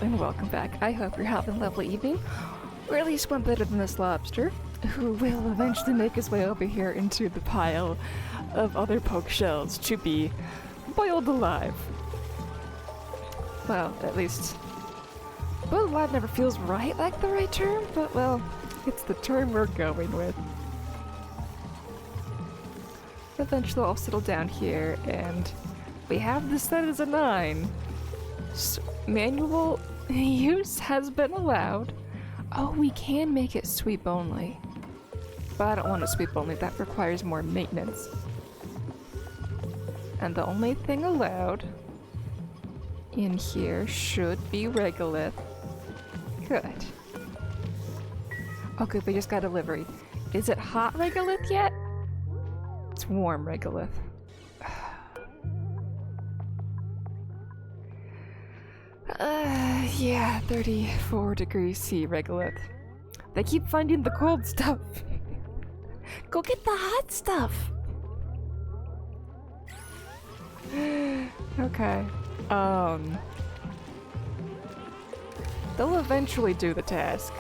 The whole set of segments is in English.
and welcome back. I hope you're having a lovely evening, or at least one better than this lobster, who will eventually make his way over here into the pile of other poke shells to be boiled alive. Well, at least boiled alive never feels right like the right term, but well, it's the term we're going with. Eventually I'll settle down here, and we have this set as a 9. Manual use has been allowed. Oh, we can make it sweep only. But I don't want it sweep only, that requires more maintenance. And the only thing allowed in here should be regolith. Good. Oh good, we just got delivery. Is it hot regolith yet? It's warm regolith. Yeah, 34 degrees C regolith. They keep finding the cold stuff. Go get the hot stuff. Okay. They'll eventually do the task.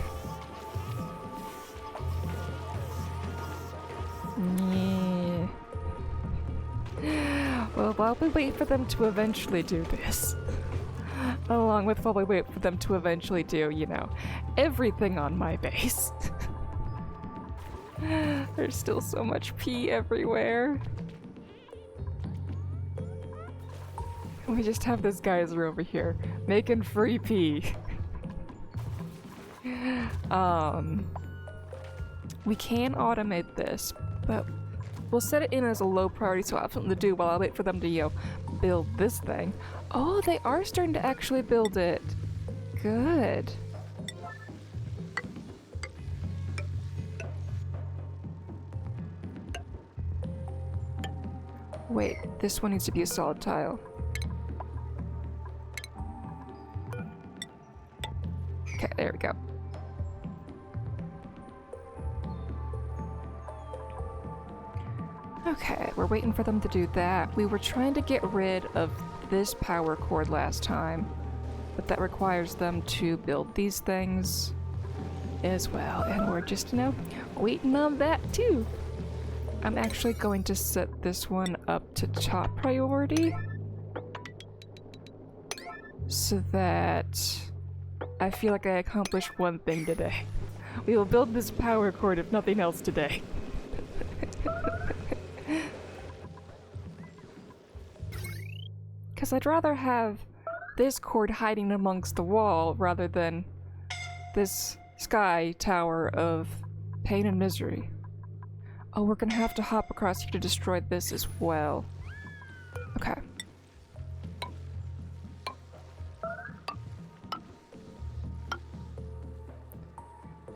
Yeah. Well, while we wait for them to eventually do this, along with while we wait for them to eventually do, you know, everything on my base. There's still so much pee everywhere. We just have this geyser over here, making free pee. We can automate this, but we'll set it in as a low priority so I have something to do while I wait for them to, you know, build this thing. Oh, they are starting to actually build it. Good. Wait, this one needs to be a solid tile. Okay, there we go. Okay, we're waiting for them to do that. We were trying to get rid of this power cord last time, but that requires them to build these things as well, and we're just, you know, waiting on that too. I'm actually going to set this one up to top priority so that I feel like I accomplished one thing today. We will build this power cord if nothing else today. Because I'd rather have this cord hiding amongst the wall rather than this sky tower of pain and misery. Oh, we're gonna have to hop across here to destroy this as well. Okay.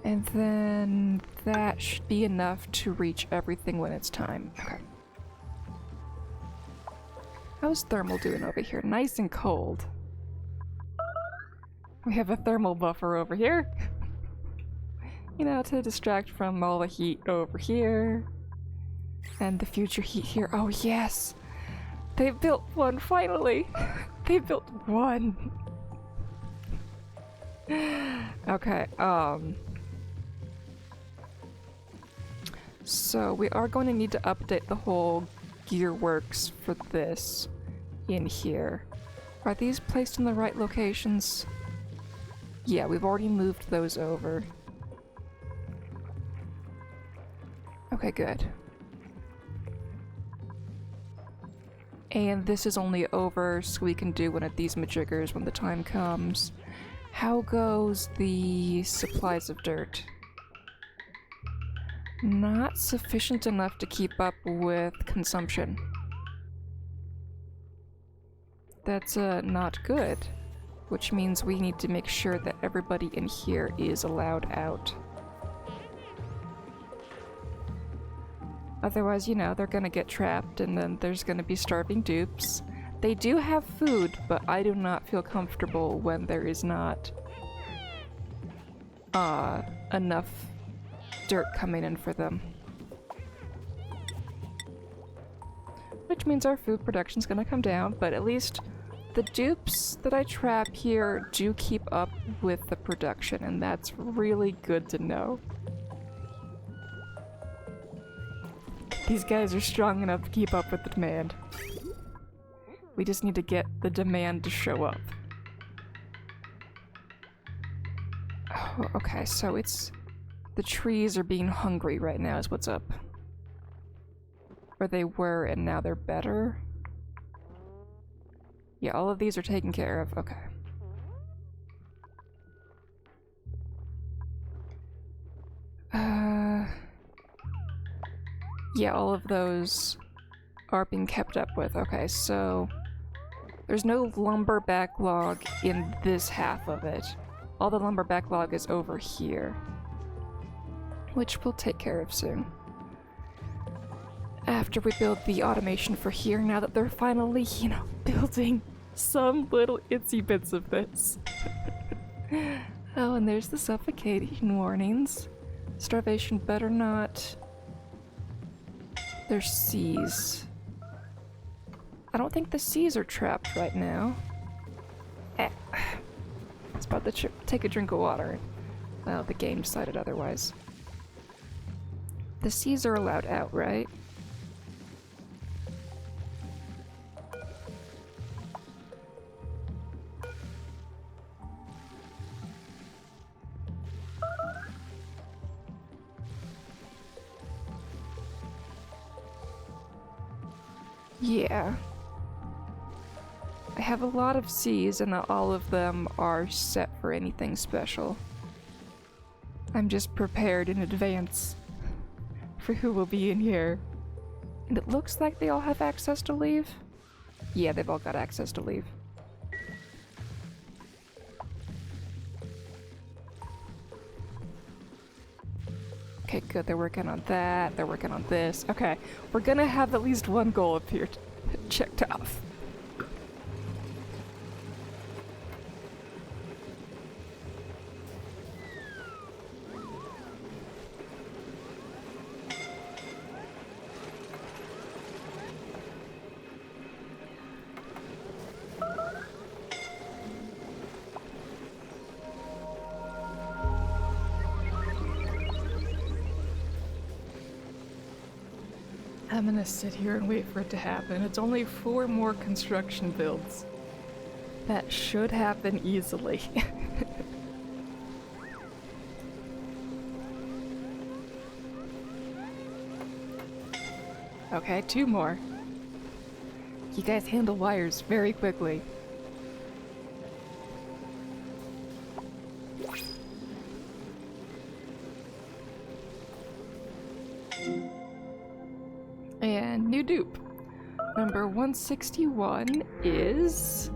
And then that should be enough to reach everything when it's time. Okay. How's thermal doing over here? Nice and cold. We have a thermal buffer over here. You know, to distract from all the heat over here. And the future heat here. Oh yes! They built one, finally! They built one! Okay, so we are going to need to update the whole gear works for this in here. Are these placed in the right locations? Yeah, we've already moved those over. Okay, good. And this is only over so we can do one of these majiggers when the time comes. How goes the supplies of dirt? Not sufficient enough to keep up with consumption. That's not good, which means we need to make sure that everybody in here is allowed out. Otherwise, you know, they're gonna get trapped and then there's gonna be starving dupes. They do have food, but I do not feel comfortable when there is not enough dirt coming in for them. Which means our food production's gonna come down, but at least the dupes that I trap here do keep up with the production, and that's really good to know. These guys are strong enough to keep up with the demand. We just need to get the demand to show up. Oh, okay, so it's... the trees are being hungry right now is what's up. Or they were and now they're better. Yeah, all of these are taken care of. Okay. Yeah, all of those are being kept up with. Okay, so there's no lumber backlog in this half of it. All the lumber backlog is over here, which we'll take care of soon. After we build the automation for here, now that they're finally, you know, building some little itsy bits of this. Oh, and there's the suffocation warnings. Starvation better not... There's seas. I don't think the seas are trapped right now. I was about to take a drink of water. Well, the game decided otherwise. The seas are allowed out, right? Yeah. I have a lot of C's and not all of them are set for anything special. I'm just prepared in advance for who will be in here. And it looks like they all have access to leave. Yeah, they've all got access to leave. Okay, good, they're working on that, they're working on this. Okay, we're gonna have at least one goal up here checked off. I'm gonna sit here and wait for it to happen. It's only 4 more construction builds. That should happen easily. Okay, 2 more. You guys handle wires very quickly. And new dupe. Number 161 is...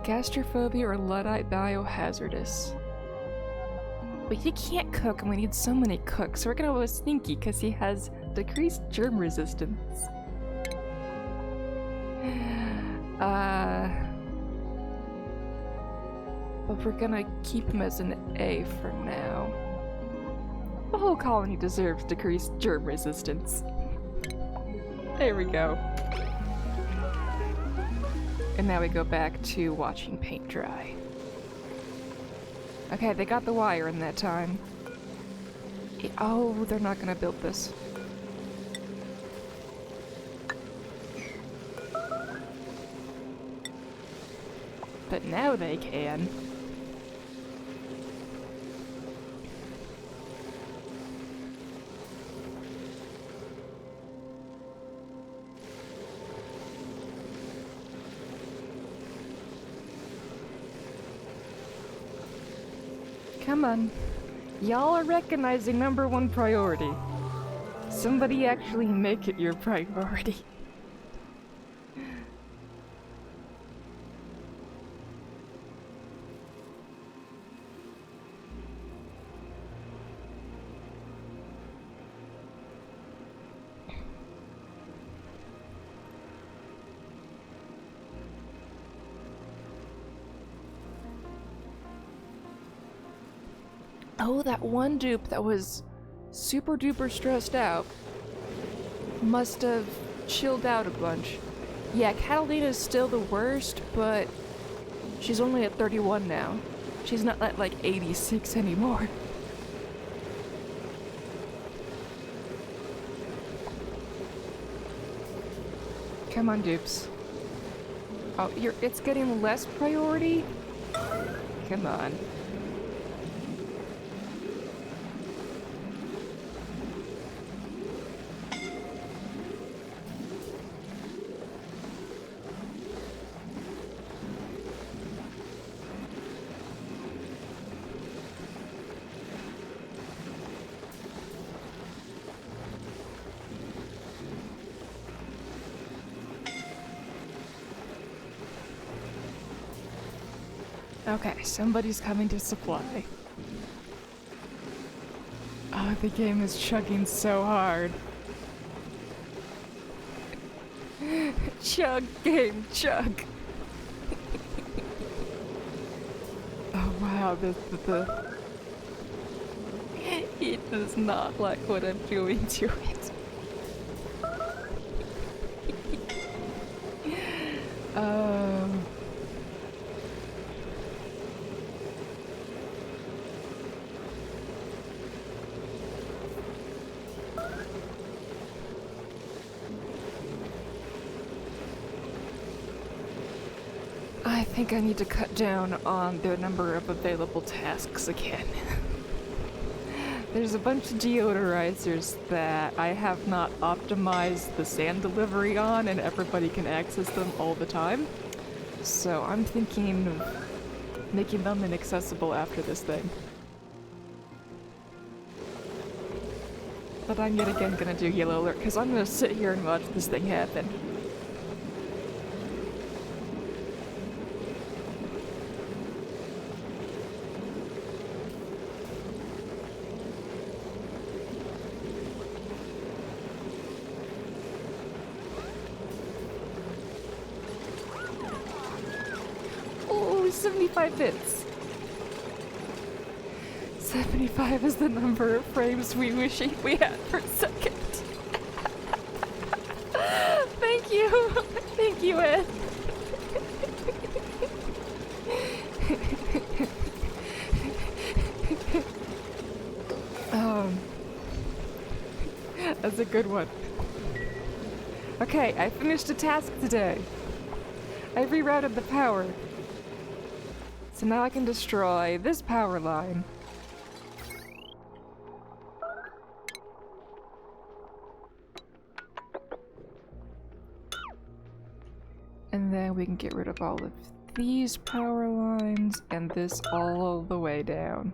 gastrophobia or Luddite biohazardous. But you can't cook and we need so many cooks, so we're gonna go with Stinky because he has decreased germ resistance. But we're gonna keep him as an A for now. The whole colony deserves decreased germ resistance. There we go. And now we go back to watching paint dry. Okay, they got the wire in that time. Oh, they're not gonna build this. But now they can. Come on. Y'all are recognizing number 1 priority. Somebody actually make it your priority. Oh, that one dupe that was super duper stressed out must have chilled out a bunch. Yeah, Catalina's still the worst, but she's only at 31 now. She's not at like 86 anymore. Come on, dupes. Oh, it's getting less priority? Come on. Okay, somebody's coming to supply. Oh, the game is chugging so hard. Chug, game, chug. Oh wow, it does not like what I'm doing to it. I think I need to cut down on the number of available tasks again. There's a bunch of deodorizers that I have not optimized the sand delivery on, and everybody can access them all the time. So I'm thinking of making them inaccessible after this thing. But I'm yet again gonna do yellow alert, because I'm gonna sit here and watch this thing happen. Oh, 75 bits! 75 is the number of frames we wish we had per second. Thank you! Thank you, Ed! That's a good one. Okay, I finished a task today. I rerouted the power. So now I can destroy this power line. And then we can get rid of all of these power lines and this all the way down.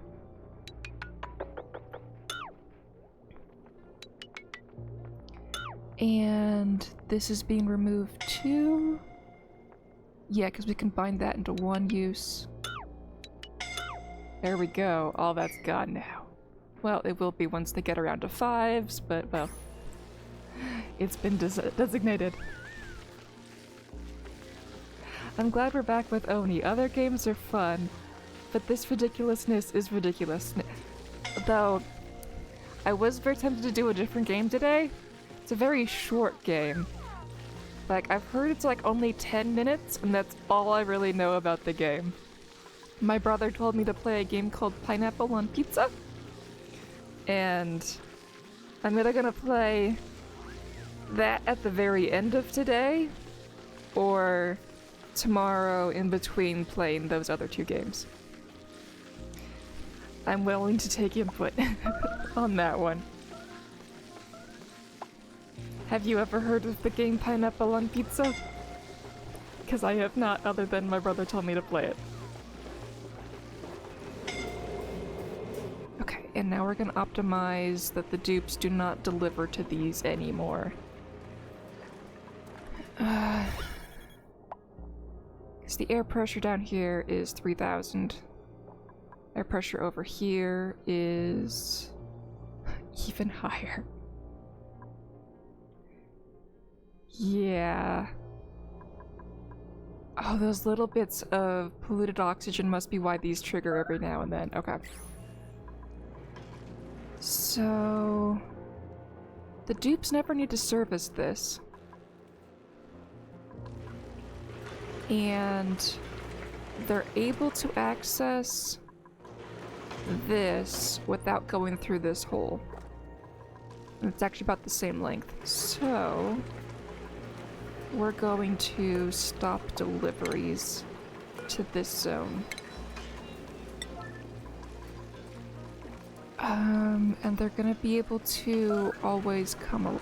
And this is being removed too. Yeah, because we combined that into one use. There we go. All that's gone now. Well, it will be once they get around to 5s, but, well, it's been designated. I'm glad we're back with Oni. Other games are fun, but this ridiculousness is ridiculous. Though, I was very tempted to do a different game today. It's a very short game. Like, I've heard it's like only 10 minutes, and that's all I really know about the game. My brother told me to play a game called Pineapple on Pizza, and I'm either gonna play that at the very end of today, or tomorrow in between playing those other two games. I'm willing to take input on that one. Have you ever heard of the game Pineapple on Pizza? Because I have not, other than my brother told me to play it. Okay, and now we're gonna optimize that the dupes do not deliver to these anymore. Because the air pressure down here is 3,000. Air pressure over here is even higher. Yeah. Oh, those little bits of polluted oxygen must be why these trigger every now and then. Okay. So... the dupes never need to service this. And they're able to access this without going through this hole. And it's actually about the same length. So we're going to stop deliveries to this zone. And they're gonna be able to always come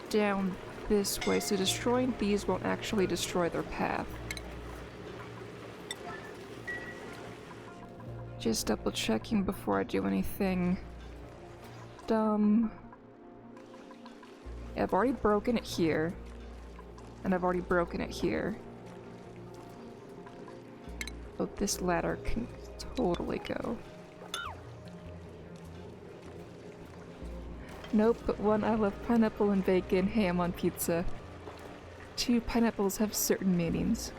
down this way, so destroying these won't actually destroy their path. Just double checking before I do anything dumb. I've already broken it here, and I've already broken it here. Oh, this ladder can totally go. Nope, but one, I love pineapple and bacon, ham on pizza. Two, pineapples have certain meanings.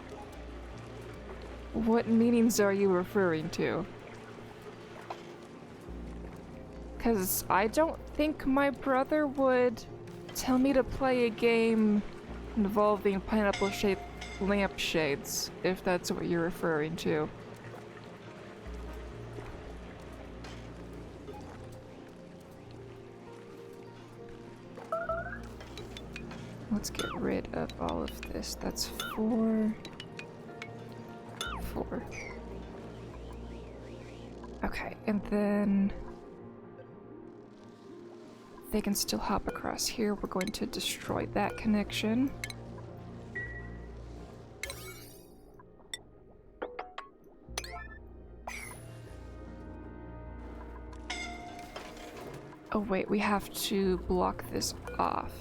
What meanings are you referring to? Because I don't think my brother would tell me to play a game involving pineapple-shaped lampshades, if that's what you're referring to. Let's get rid of all of this. That's 4. 4. Okay, and then they can still hop across here. We're going to destroy that connection. Oh wait, we have to block this off.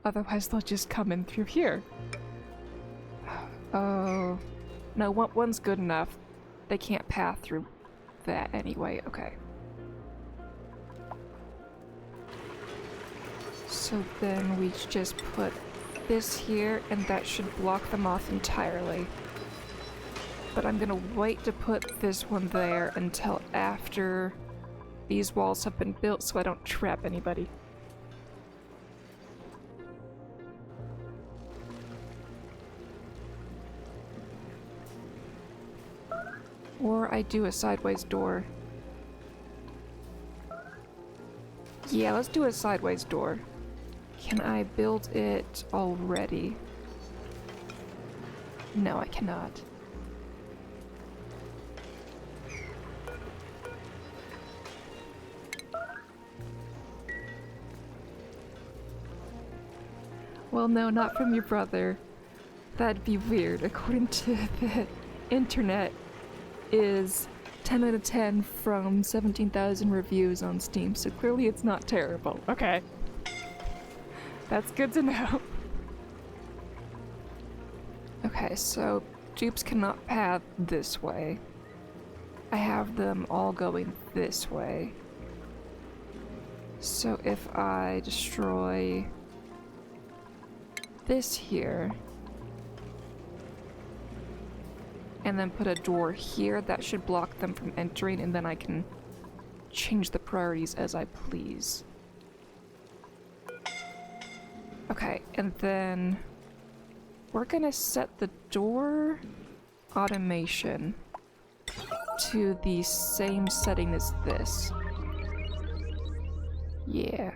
Otherwise they'll just come in through here. Oh. No, one's good enough. They can't pass through that anyway. Okay. So then we just put this here, and that should block them off entirely. But I'm gonna wait to put this one there until after these walls have been built so I don't trap anybody. Or I do a sideways door. Yeah, let's do a sideways door. Can I build it already? No, I cannot. Well, no, not from your brother. That'd be weird. According to the internet, is 10 out of 10 from 17,000 reviews on Steam, so clearly it's not terrible. Okay. That's good to know. Okay, so dupes cannot path this way. I have them all going this way. So if I destroy this here, and then put a door here, that should block them from entering, and then I can change the priorities as I please. Okay, and then we're gonna set the door automation to the same setting as this. Yeah.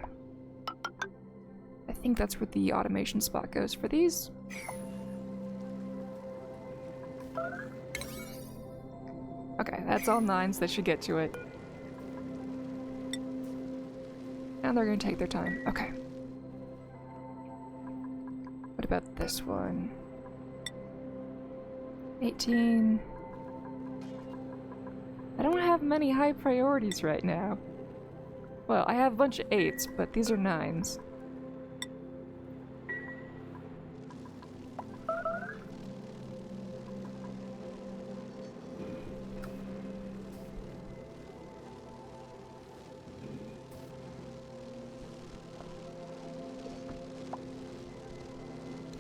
I think that's where the automation spot goes for these. Okay, that's all 9s, they should get to it. And they're gonna take their time. Okay. What about this one? 18. I don't have many high priorities right now. Well, I have a bunch of 8s, but these are 9s.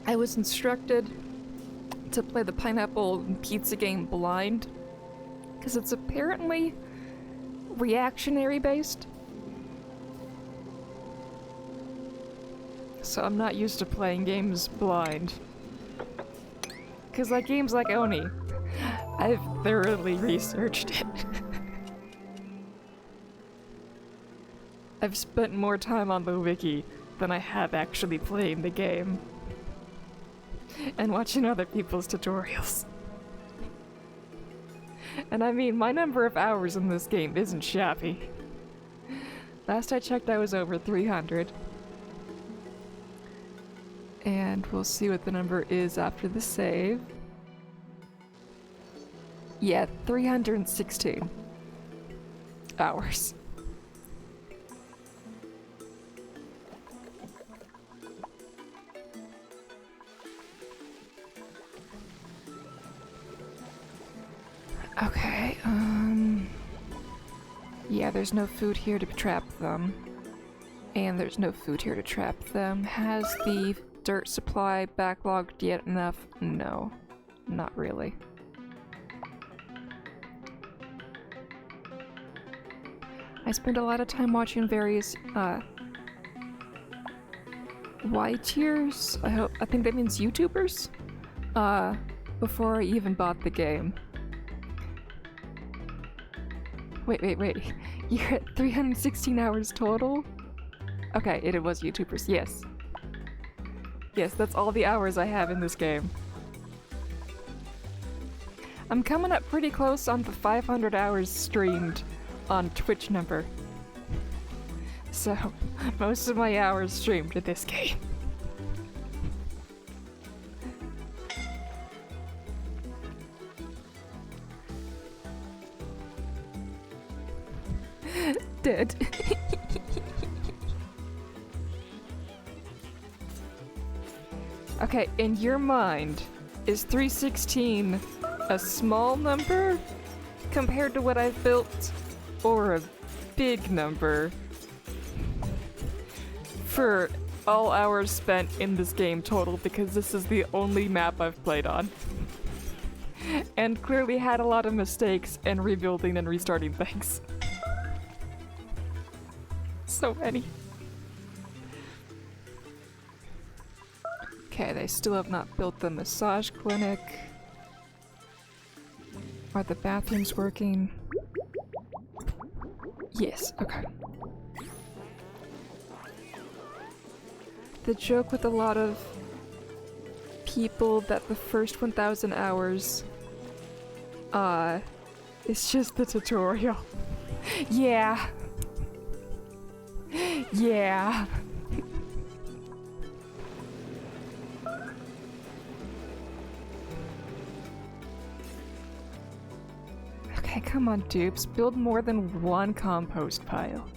I was instructed to play the pineapple pizza game blind, because it's apparently reactionary based. so I'm not used to playing games blind. Cause like games like Oni, I've thoroughly researched it. I've spent more time on the wiki than I have actually playing the game. And watching other people's tutorials. And I mean, my number of hours in this game isn't shabby. Last I checked, I was over 300. And we'll see what the number is after the save. Yeah, 316 hours. Okay, yeah, there's no food here to trap them. And there's no food here to trap them. Has the dirt supply backlogged yet enough? No, not really. I spend a lot of time watching various, Y tiers? I think that means YouTubers? Before I even bought the game. Wait. You're at 316 hours total? Okay, it was YouTubers, yes. Yes, that's all the hours I have in this game. I'm coming up pretty close on the 500 hours streamed on Twitch number. So, most of my hours streamed to this game. Dead. Okay, in your mind, is 316 a small number compared to what I've built, or a big number for all hours spent in this game total, because this is the only map I've played on? And clearly had a lot of mistakes and rebuilding and restarting things. So many. Okay, they still have not built the massage clinic. Are the bathrooms working? Yes, okay. The joke with a lot of people that the first 1,000 hours, it's just the tutorial. Yeah. Yeah. Okay, come on, dupes. Build more than one compost pile.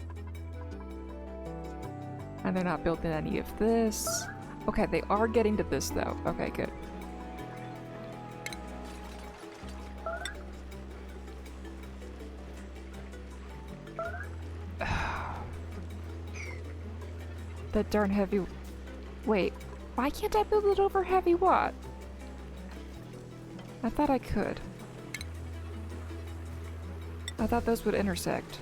And they're not building any of this. Okay, they are getting to this, though. Okay, good. That darn heavy... Wait, why can't I build it over heavy watt? I thought I could. I thought those would intersect.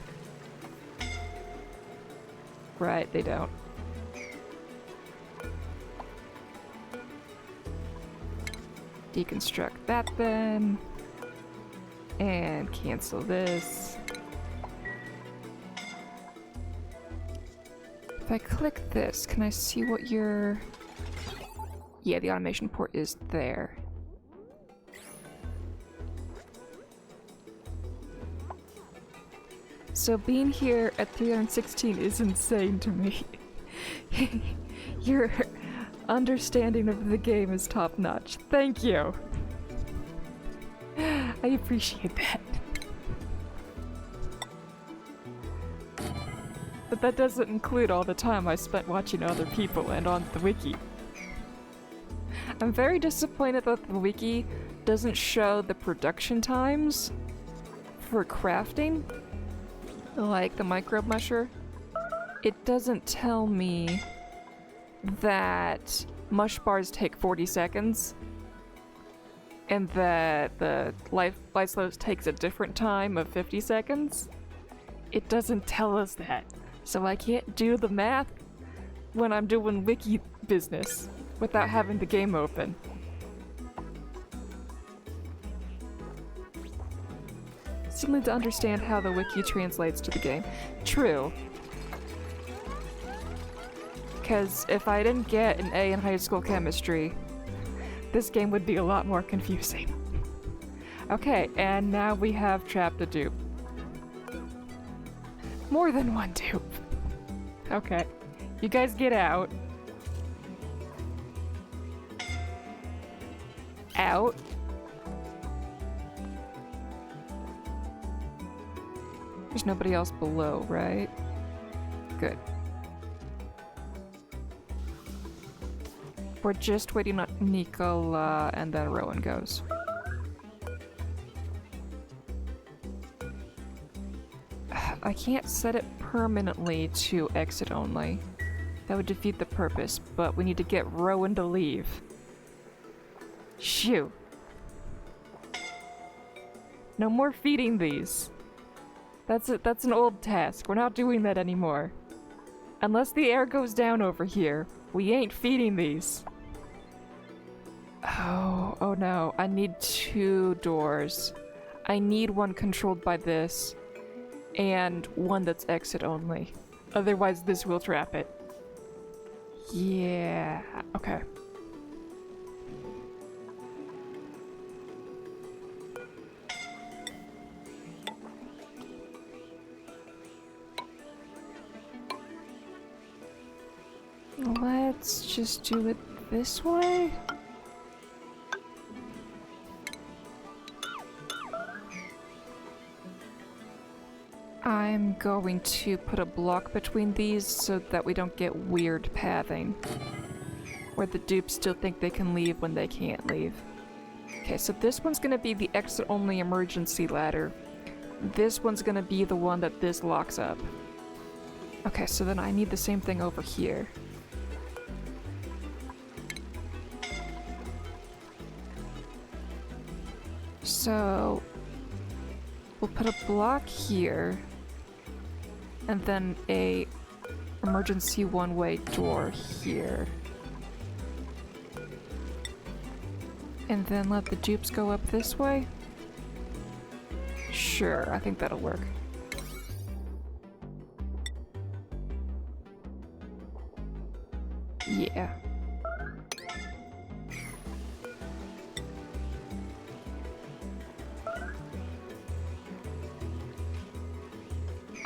Right, they don't. Deconstruct that then. And cancel this. If I click this, can I see what your... Yeah, the automation port is there. So being here at 316 is insane to me. Your understanding of the game is top-notch. Thank you! I appreciate that. But that doesn't include all the time I spent watching other people and on the wiki. I'm very disappointed that the wiki doesn't show the production times for crafting, like the microbe musher. It doesn't tell me that mush bars take 40 seconds and that the light slows takes a different time of 50 seconds. It doesn't tell us that. So I can't do the math when I'm doing wiki business without having the game open. Still need to understand how the wiki translates to the game. True. Because if I didn't get an A in high school chemistry, this game would be a lot more confusing. Okay, and now we have trapped a dupe. More than one dupe. Okay. You guys get out. Out. There's nobody else below, right? Good. We're just waiting on Nicola, and then Rowan goes. I can't set it permanently to exit only. That would defeat the purpose, but we need to get Rowan to leave. Shoo. No more feeding these. That's an old task. We're not doing that anymore. Unless the air goes down over here, we ain't feeding these. Oh no. I need 2 doors. I need one controlled by this, and one that's exit only. Otherwise, this will trap it. Yeah. Okay. Let's just do it this way. I'm going to put a block between these so that we don't get weird pathing, where the dupes still think they can leave when they can't leave. Okay, so this one's gonna be the exit-only emergency ladder. This one's gonna be the one that this locks up. Okay, so then I need the same thing over here. So we'll put a block here, and then a emergency one-way door here. And then let the dupes go up this way? Sure, I think that'll work. Yeah.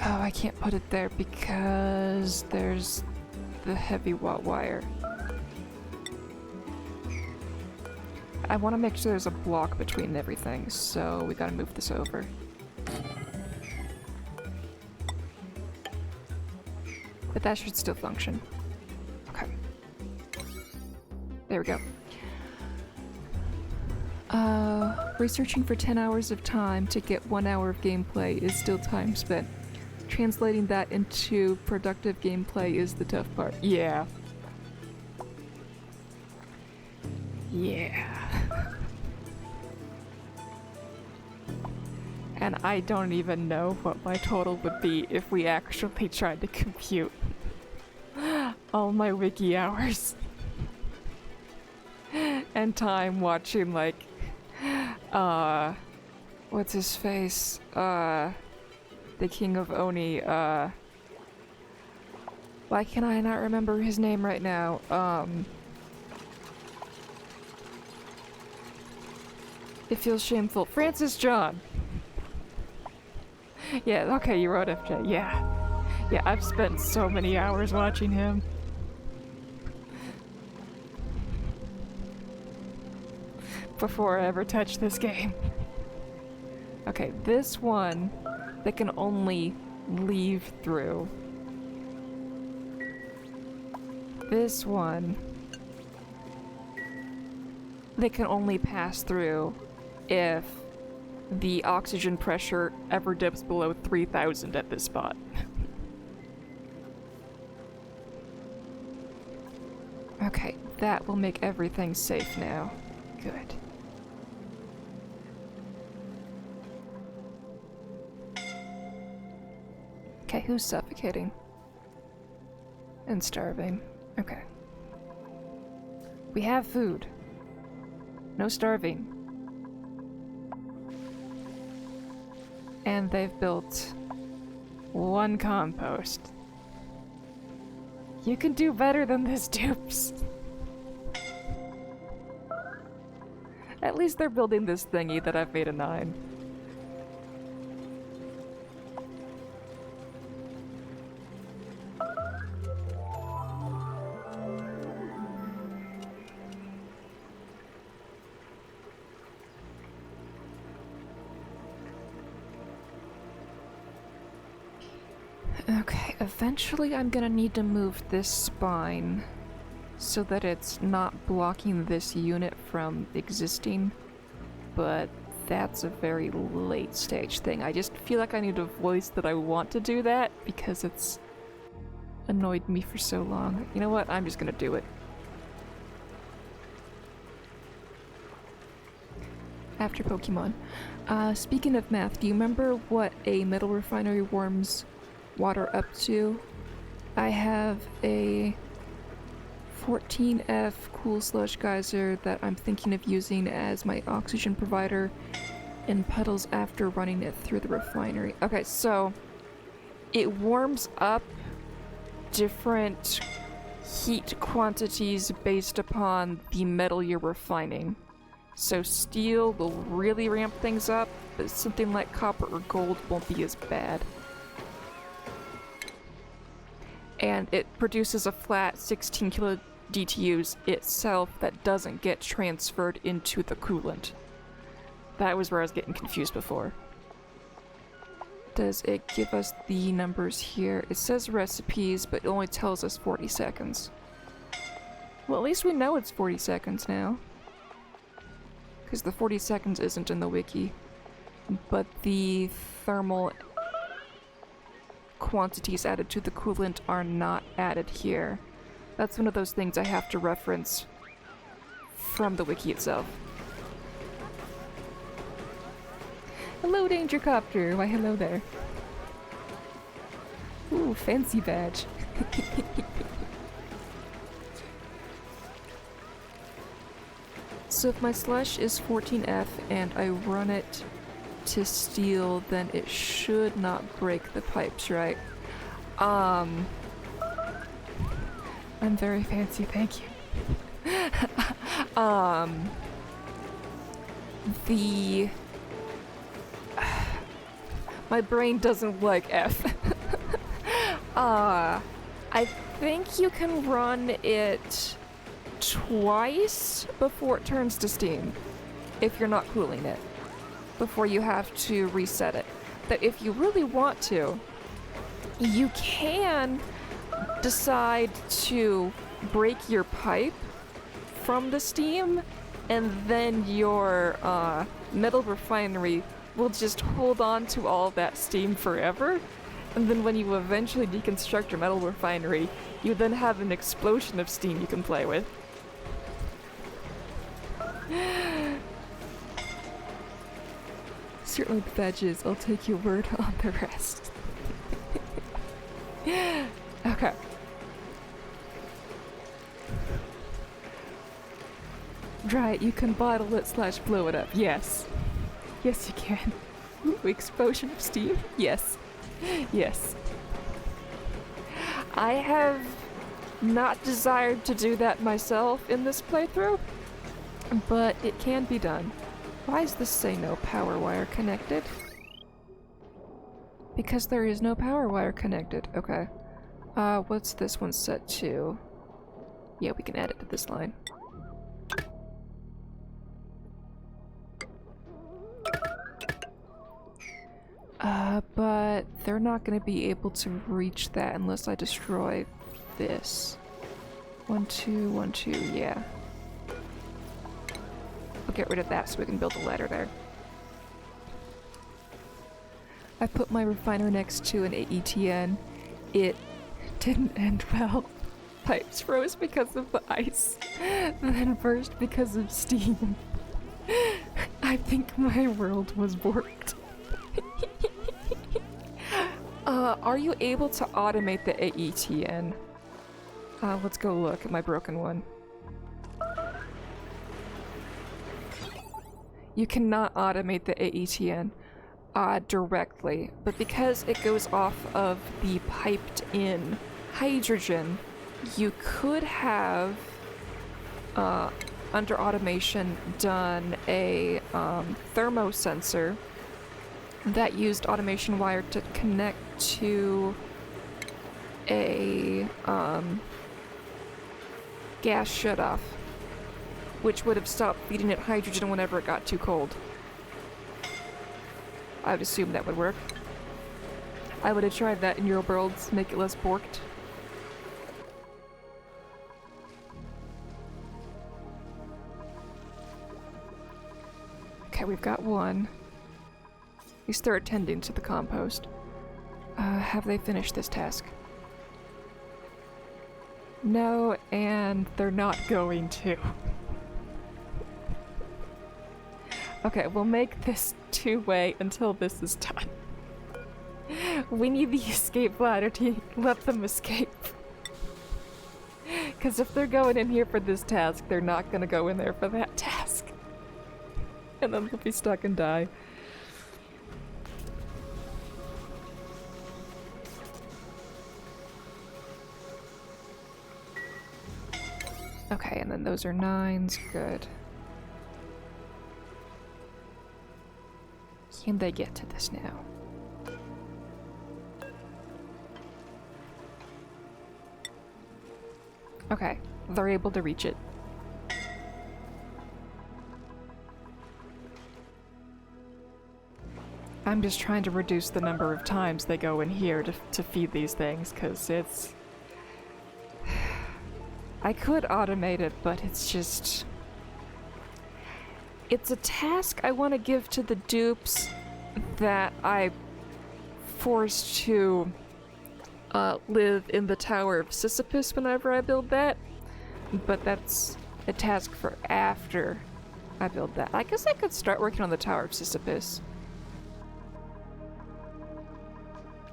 Oh, I can't put it there because there's the heavy wire. I want to make sure there's a block between everything, so we gotta move this over. But that should still function. Okay. There we go. Researching for 10 hours of time to get 1 hour of gameplay is still time spent. Translating that into productive gameplay is the tough part. Yeah. Yeah. And I don't even know what my total would be if we actually tried to compute all my wiki hours and time watching, like, what's his face? The King of Oni, why can I not remember his name right now? It feels shameful. Francis John! Yeah, okay, you wrote FJ, yeah. Yeah, I've spent so many hours watching him. Before I ever touched this game. Okay, this one, they can only leave through. This one, they can only pass through if the oxygen pressure ever dips below 3,000 at this spot. Okay, that will make everything safe now. Good. Okay, who's suffocating? And starving. Okay. We have food. No starving. And they've built one compost. You can do better than this, dupes. At least they're building this thingy that I've made a 9. Okay, eventually I'm gonna need to move this spine so that it's not blocking this unit from existing, but that's a very late stage thing. I just feel like I need to voice that I want to do that because it's annoyed me for so long. You know what? I'm just gonna do it. After Pokemon. Speaking of math, do you remember what a metal refinery warms water up to? I have a 14F cool slush geyser that I'm thinking of using as my oxygen provider in puddles after running it through the refinery. Okay, so it warms up different heat quantities based upon the metal you're refining. So steel will really ramp things up, but something like copper or gold won't be as bad. And it produces a flat 16 kilo DTUs itself that doesn't get transferred into the coolant. That was where I was getting confused before. Does it give us the numbers here? It says recipes, but it only tells us 40 seconds. Well, at least we know it's 40 seconds now. Because the 40 seconds isn't in the wiki. But the thermal quantities added to the coolant are not added here. That's one of those things I have to reference from the wiki itself. Hello, Danger Copter! Why, hello there. Ooh, fancy badge. So if my slush is 14F and I run it to steel, then it should not break the pipes, right? I'm very fancy, thank you. My brain doesn't like F. I think you can run it twice before it turns to steam, if you're not cooling it, before you have to reset it. But if you really want to, you can decide to break your pipe from the steam, and then your metal refinery will just hold on to all that steam forever. And then when you eventually deconstruct your metal refinery, you then have an explosion of steam you can play with. Certainly the badges, I'll take your word on the rest. Okay. Right, you can bottle it / blow it up. Yes. Yes, you can. Ooh, explosion of steam? Yes. Yes. I have not desired to do that myself in this playthrough, but it can be done. Why does this say no power wire connected? Because there is no power wire connected. Okay. What's this one set to? Yeah, we can add it to this line. But they're not gonna be able to reach that unless I destroy this. 1, 2, 1, 2, yeah. I'll get rid of that so we can build a ladder there. I put my refiner next to an AETN. It didn't end well. Pipes froze because of the ice, then burst because of steam. I think my world was warped. Are you able to automate the AETN? Let's go look at my broken one. You cannot automate the AETN directly, but because it goes off of the piped-in hydrogen, you could have, under automation, done a thermosensor that used automation wire to connect to a gas shutoff, which would have stopped feeding it hydrogen whenever it got too cold. I would assume that would work. I would have tried that in your worlds, make it less borked. Okay, we've got one. At least they're attending to the compost. Have they finished this task? No, and they're not going to. Okay, we'll make this two-way until this is done. We need the escape ladder to let them escape. Because if they're going in here for this task, they're not going to go in there for that task. And then they'll be stuck and die. Okay, and then those are 9s. Good. Can they get to this now? Okay, they're able to reach it. I'm just trying to reduce the number of times they go in here to feed these things, because it's... I could automate it, but it's just... It's a task I want to give to the dupes that I forced to live in the Tower of Sisyphus whenever I build that, but that's a task for after I build that. I guess I could start working on the Tower of Sisyphus.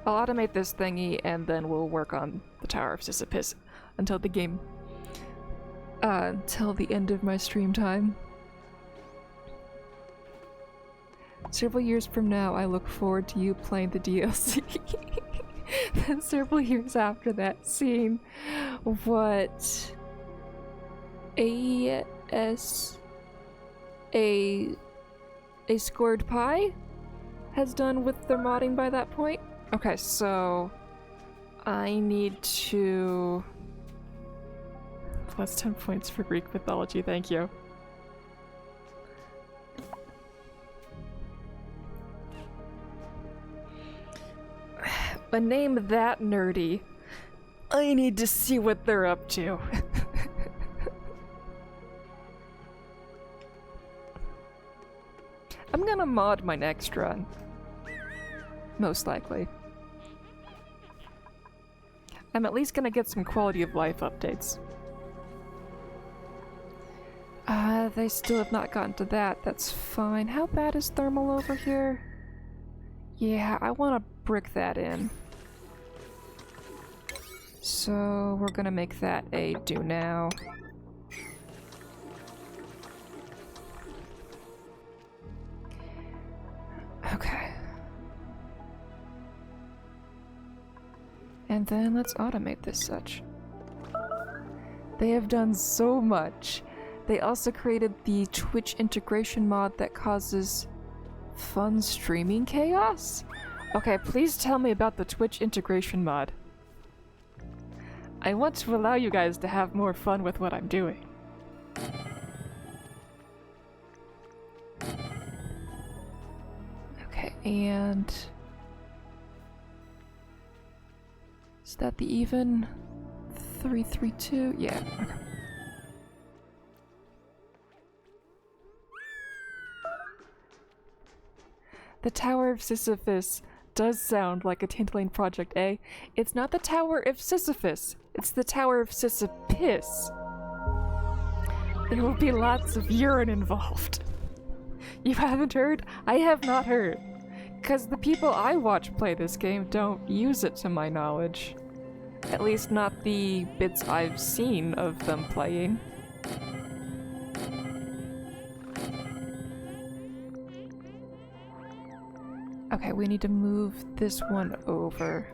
I'll automate this thingy and then we'll work on the Tower of Sisyphus until the game... until the end of my stream time. Several years from now, I look forward to you playing the DLC. Then several years after that, seeing what a scored pie has done with their modding by that point. Okay, so I need to... Plus 10 points for Greek mythology, thank you. A name that nerdy. I need to see what they're up to. I'm gonna mod my next run. Most likely. I'm at least gonna get some quality of life updates. They still have not gotten to that. That's fine. How bad is thermal over here? Yeah, I want to brick that in. So we're gonna make that a do now. Okay. And then let's automate this such. They have done so much. They also created the Twitch integration mod that causes fun streaming chaos? Okay, please tell me about the Twitch integration mod. I want to allow you guys to have more fun with what I'm doing. Okay, and... is that the even? 332? Yeah, okay. The Tower of Sisyphus does sound like a titillating Project A. It's not the Tower of Sisyphus, it's the Tower of Sisyphus. There will be lots of urine involved. You haven't heard? I have not heard. Because the people I watch play this game don't use it to my knowledge. At least not the bits I've seen of them playing. Okay, we need to move this one over.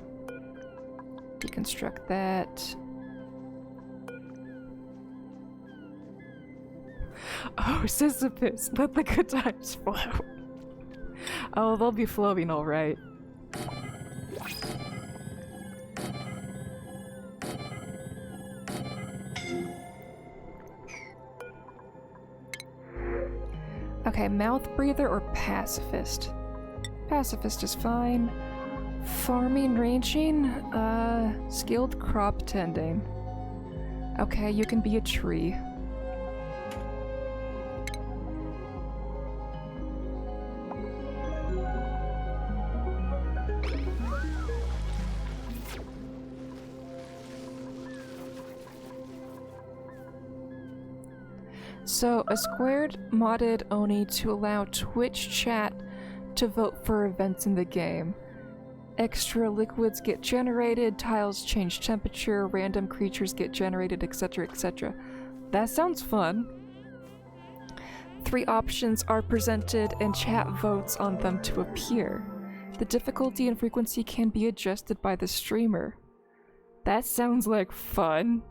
Deconstruct that. Oh, Sisyphus, let the good times flow. Oh, they'll be flowing all right. Okay, mouth breather or pacifist? Pacifist is fine. Farming, ranging, skilled crop tending. Okay, you can be a tree. So, a squared modded Oni to allow Twitch chat to vote for events in the game. Extra liquids get generated, tiles change temperature, random creatures get generated, etc, etc. That sounds fun. 3 options are presented and chat votes on them to appear. The difficulty and frequency can be adjusted by the streamer. That sounds like fun.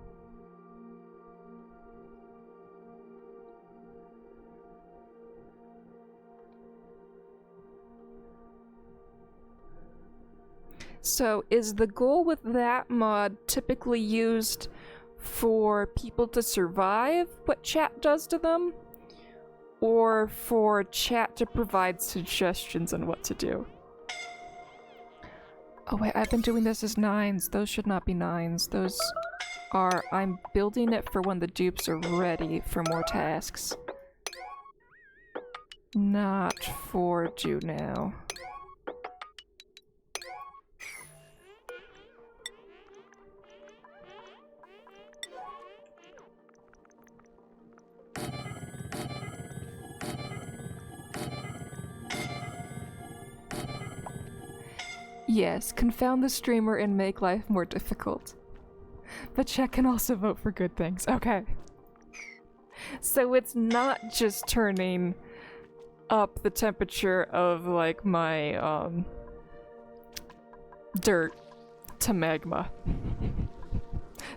So, is the goal with that mod typically used for people to survive what chat does to them? Or for chat to provide suggestions on what to do? Oh wait, I've been doing this as 9s. Those should not be 9s. Those are... I'm building it for when the dupes are ready for more tasks. Not for do now. Yes, confound the streamer and make life more difficult. But chat can also vote for good things. Okay. So it's not just turning up the temperature of, like, my, dirt to magma.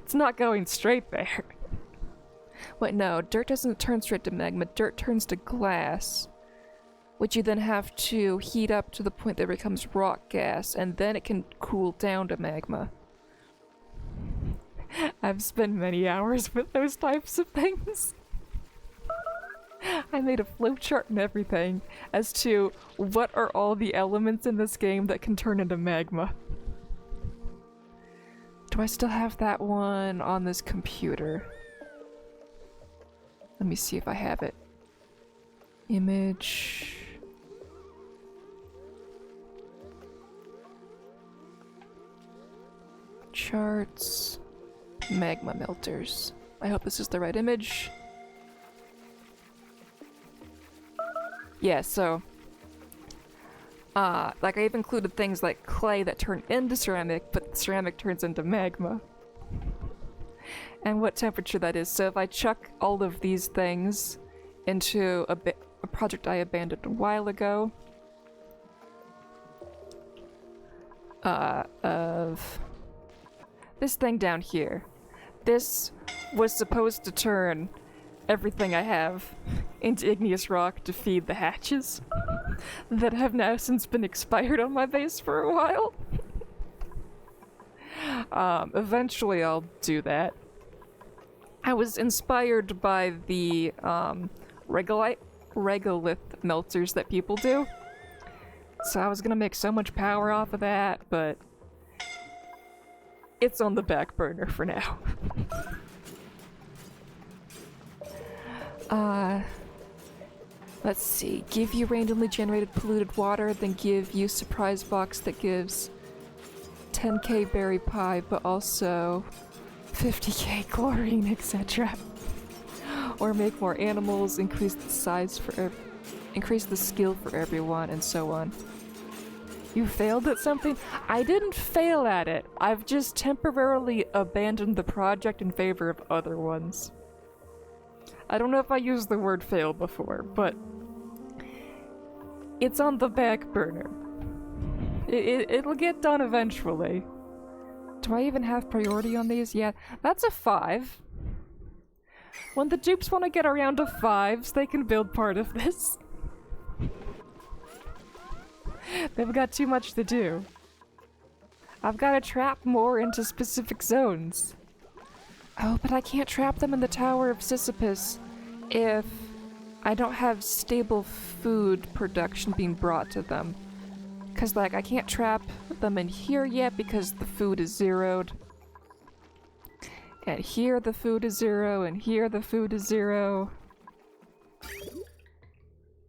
It's not going straight there. Wait, no, dirt doesn't turn straight to magma. Dirt turns to glass, which you then have to heat up to the point that it becomes rock gas, and then it can cool down to magma. I've spent many hours with those types of things. I made a flowchart and everything as to what are all the elements in this game that can turn into magma. Do I still have that one on this computer? Let me see if I have it. Image... charts... magma melters. I hope this is the right image. Yeah, so... like I've included things like clay that turn into ceramic, but ceramic turns into magma. And what temperature that is. So if I chuck all of these things into a project I abandoned a while ago, of this thing down here. This was supposed to turn everything I have into igneous rock to feed the hatches that have now since been expired on my base for a while. Eventually I'll do that. I was inspired by the regolith melters that people do. So I was gonna make so much power off of that, but it's on the back burner for now. Let's see. Give you randomly generated polluted water, then give you surprise box that gives 10k berry pie, but also 50k chlorine, etc. Or make more animals, increase the size for increase the skill for everyone, and so on. You failed at something? I didn't fail at it. I've just temporarily abandoned the project in favor of other ones. I don't know if I used the word fail before, but it's on the back burner. It'll get done eventually. Do I even have priority on these? Yeah, that's a 5. When the dupes want to get around to 5s, they can build part of this. They've got too much to do. I've got to trap more into specific zones. Oh, but I can't trap them in the Tower of Sisyphus if I don't have stable food production being brought to them. Because, like, I can't trap them in here yet because the food is zeroed. And here the food is 0, and here the food is 0.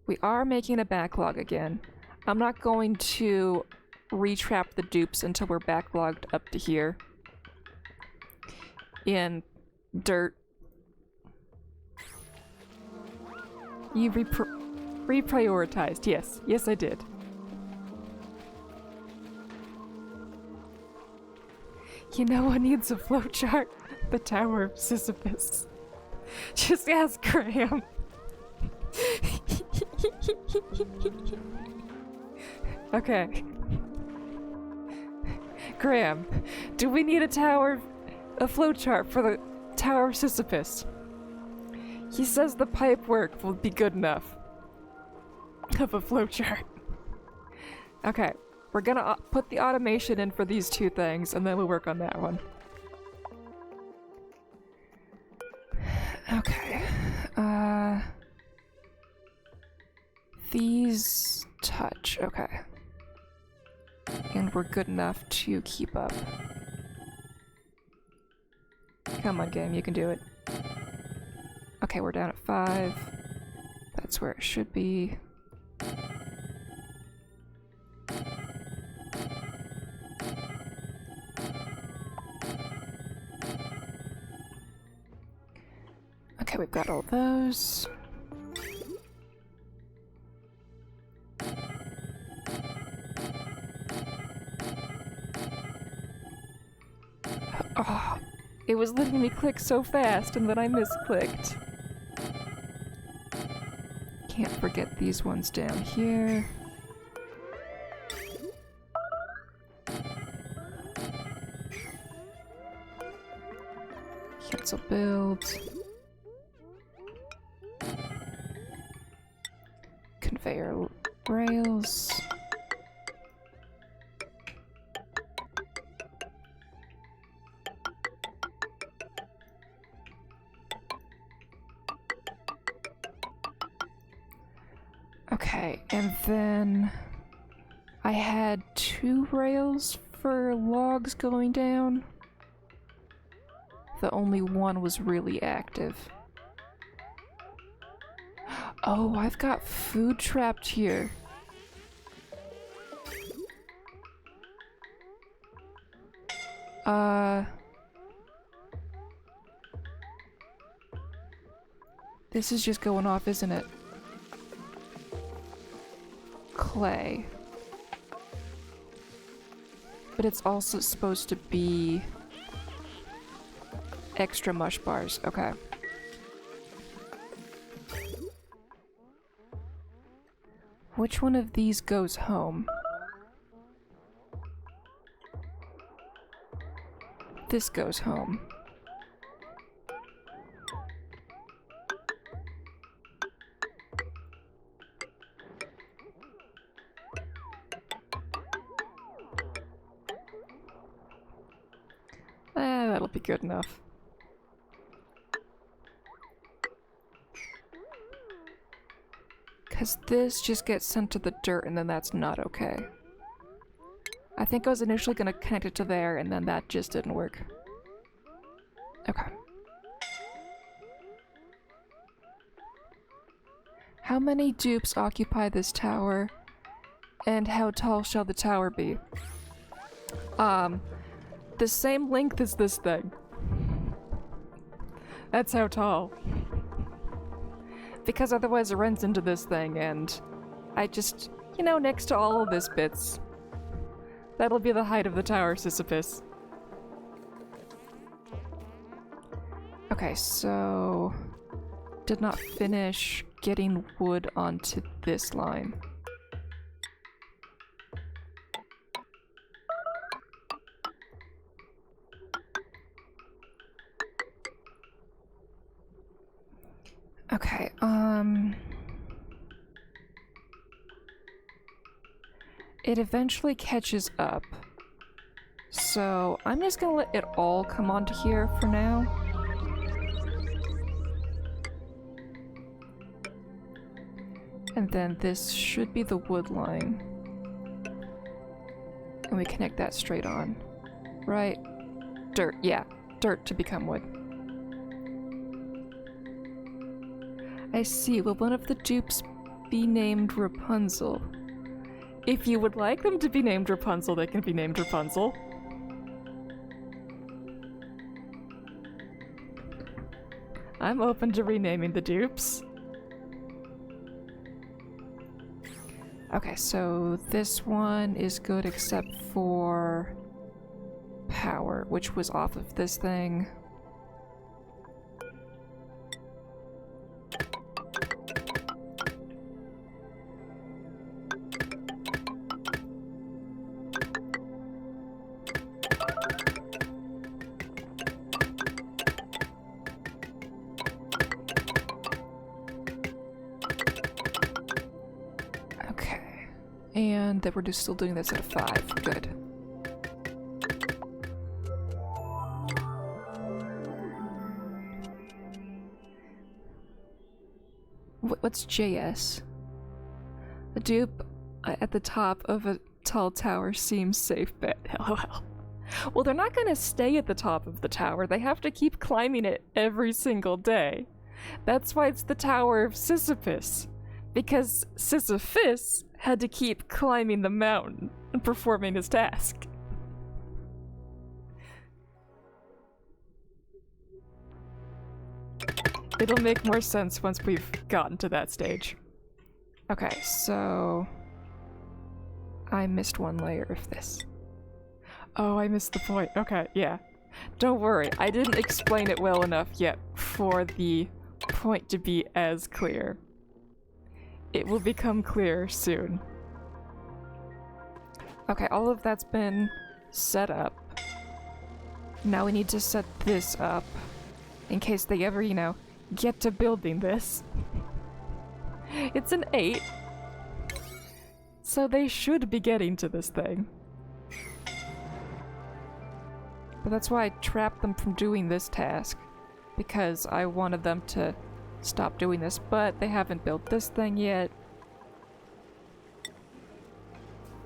We are making a backlog again. I'm not going to retrap the dupes until we're backlogged up to here. In dirt. You reprioritized, yes. Yes, I did. You know what needs a flowchart? The Tower of Sisyphus. Just ask Graham. Okay. Graham, do we need a flowchart for the Tower of Sisyphus? He says the pipe work will be good enough. Of a flowchart. Okay, we're gonna put the automation in for these 2 things, and then we'll work on that one. Okay. These touch. Okay. And we're good enough to keep up. Come on, game, you can do it. Okay, we're down at 5. That's where it should be. Okay, we've got all those. Oh, it was letting me click so fast and then I misclicked. Can't forget these ones down here. Cancel build. Conveyor rails. Okay, and then I had 2 rails for logs going down. The only one was really active. Oh, I've got food trapped here. This is just going off, isn't it? Clay. But it's also supposed to be extra mush bars. Okay. Which one of these goes home? This goes home. That'll be good enough. Because this just gets sent to the dirt and then that's not okay. I think I was initially going to connect it to there and then that just didn't work. Okay. How many dupes occupy this tower? And how tall shall the tower be? The same length as this thing. That's how tall. Because otherwise it runs into this thing and I just, you know, next to all of this bits. That'll be the height of the tower, Sisyphus. Okay, so... did not finish getting wood onto this line. Okay, it eventually catches up. So I'm just gonna let it all come onto here for now. And then this should be the wood line. And we connect that straight on. Right? Dirt, yeah. Dirt to become wood. I see. Will one of the dupes be named Rapunzel? If you would like them to be named Rapunzel, they can be named Rapunzel. I'm open to renaming the dupes. Okay, so this one is good except for power, which was off of this thing. And that we're just still doing this at a 5. Good. What's JS? A dupe at the top of a tall tower seems safe bet. LOL. Well, they're not gonna stay at the top of the tower. They have to keep climbing it every single day. That's why it's the Tower of Sisyphus. Because Sisyphus had to keep climbing the mountain and performing his task. It'll make more sense once we've gotten to that stage. Okay, so... I missed one layer of this. Oh, I missed the point. Okay, yeah. Don't worry, I didn't explain it well enough yet for the point to be as clear. It will become clear soon. Okay, all of that's been set up. Now we need to set this up in case they ever, you know, get to building this. It's an 8. So they should be getting to this thing. But that's why I trapped them from doing this task. Because I wanted them to stop doing this, but they haven't built this thing yet.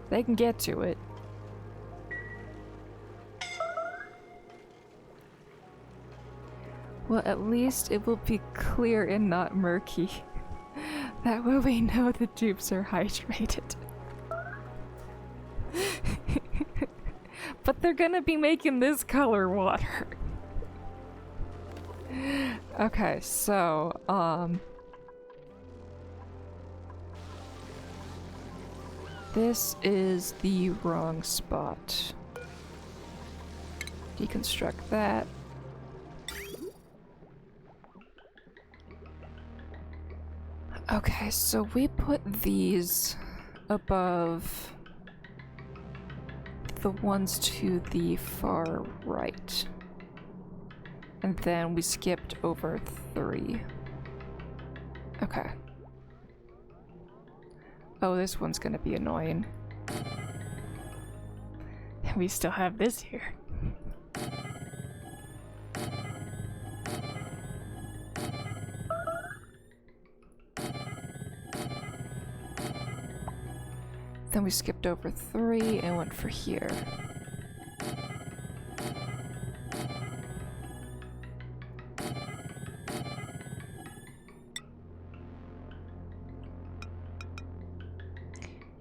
They can get to it. Well, at least it will be clear and not murky. That way we know the dupes are hydrated. But they're gonna be making this color water. Okay, so, this is the wrong spot. Deconstruct that. Okay, so we put these above the ones to the far right. And then we skipped over 3. Okay. Oh, this one's gonna be annoying. And we still have this here. Then we skipped over 3 and went for here.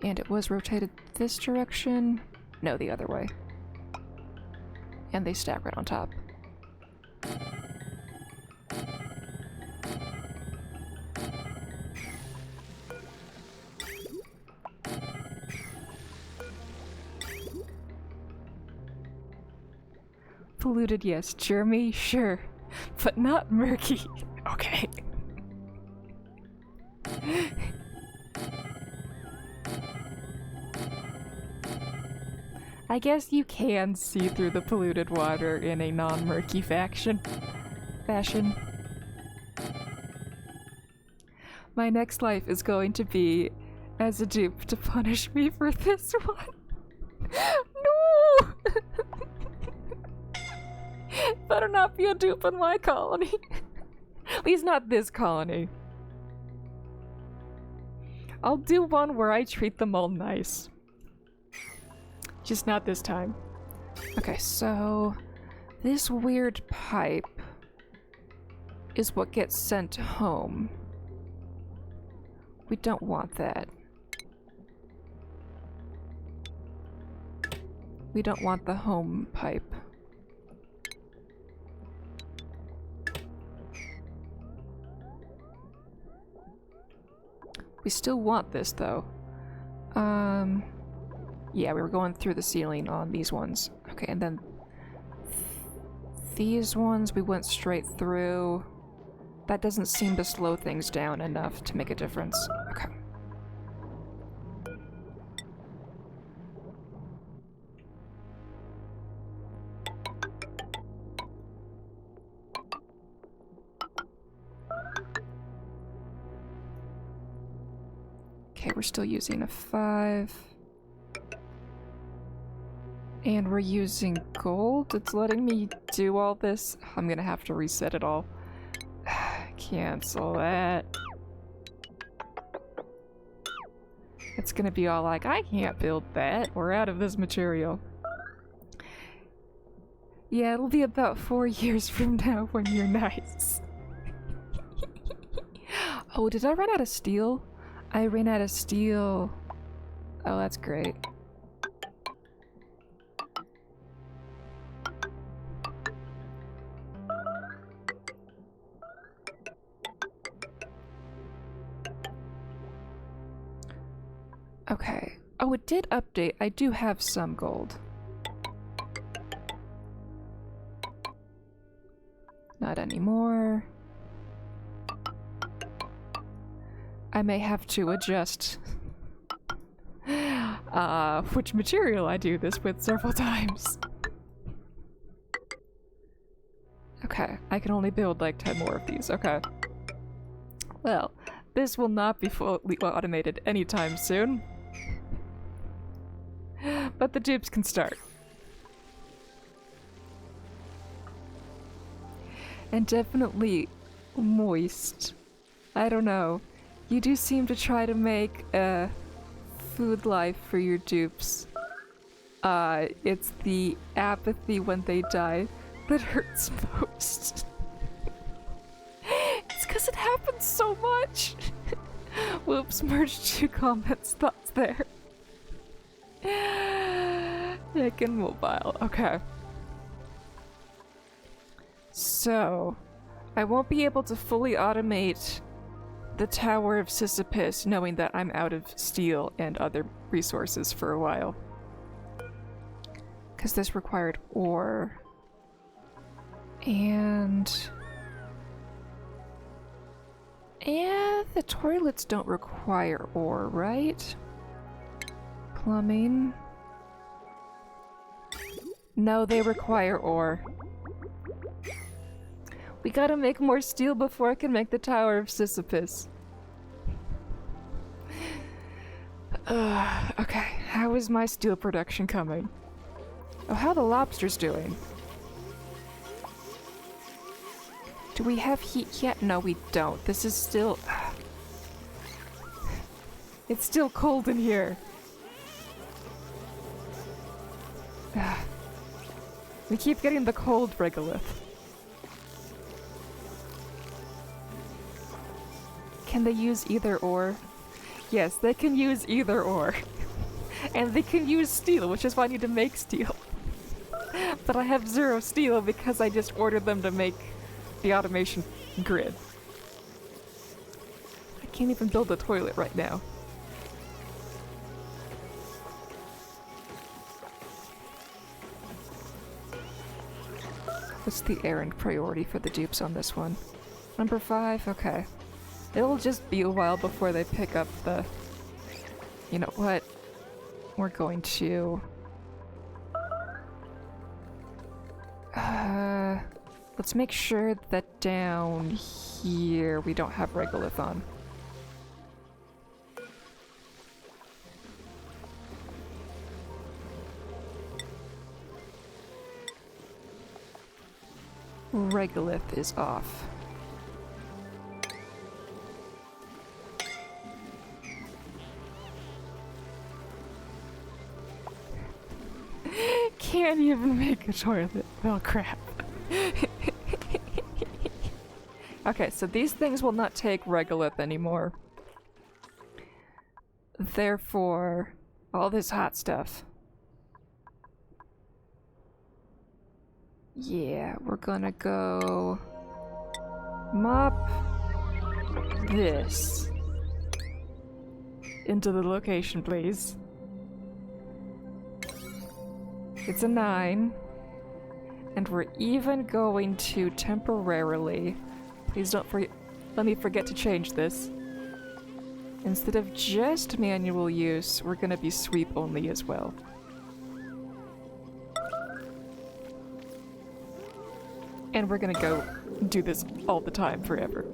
And it was rotated this direction. No, the other way. And they stack right on top. Polluted, yes. Germy, sure. But not murky. Okay. I guess you can see through the polluted water in a non-murky fashion. My next life is going to be as a dupe to punish me for this one. No! Better not be a dupe in my colony. At least not this colony. I'll do one where I treat them all nice. Just not this time. Okay, so this weird pipe is what gets sent home. We don't want that. We don't want the home pipe. We still want this though. Yeah, we were going through the ceiling on these ones. Okay, and then these ones we went straight through. That doesn't seem to slow things down enough to make a difference. Okay. Okay, we're still using a 5. And we're using gold? It's letting me do all this? I'm gonna have to reset it all. Cancel that. It's gonna be all like, I can't build that. We're out of this material. Yeah, it'll be about 4 years from now when you're nice. Oh, did I run out of steel? I ran out of steel. Oh, that's great. Okay. Oh, it did update. I do have some gold. Not anymore. I may have to adjust which material I do this with several times. Okay, I can only build like 10 more of these. Okay. Well, this will not be fully automated anytime soon. But the dupes can start. And definitely moist. I don't know. You do seem to try to make a food life for your dupes. It's the apathy when they die that hurts most. It's because it happens so much. Whoops, merged 2 comments, thoughts there. Nick and mobile, okay. So, I won't be able to fully automate the Tower of Sisyphus knowing that I'm out of steel and other resources for a while. Because this required ore. And the toilets don't require ore, right? Plumbing. No, they require ore. We gotta make more steel before I can make the Tower of Sisyphus. Okay, how is my steel production coming? Oh, how are the lobsters doing? Do we have heat yet? No, we don't. This is still... It's still cold in here. We keep getting the cold regolith. Can they use either or? Yes, they can use either or. And they can use steel, which is why I need to make steel. But I have 0 steel because I just ordered them to make the automation grid. I can't even build a toilet right now. What's the errand priority for the dupes on this one? Number 5? Okay. It'll just be a while before they pick up the... You know what? We're going to... let's make sure that down here we don't have regolith on. Regolith is off. Can't even make a toilet. Oh crap. Okay, so these things will not take regolith anymore. Therefore, all this hot stuff. Yeah, we're gonna go mop this into the location, please. It's a 9. And we're even going to temporarily, please don't let me forget to change this. Instead of just manual use, we're gonna be sweep only as well. And we're gonna go do this all the time, forever.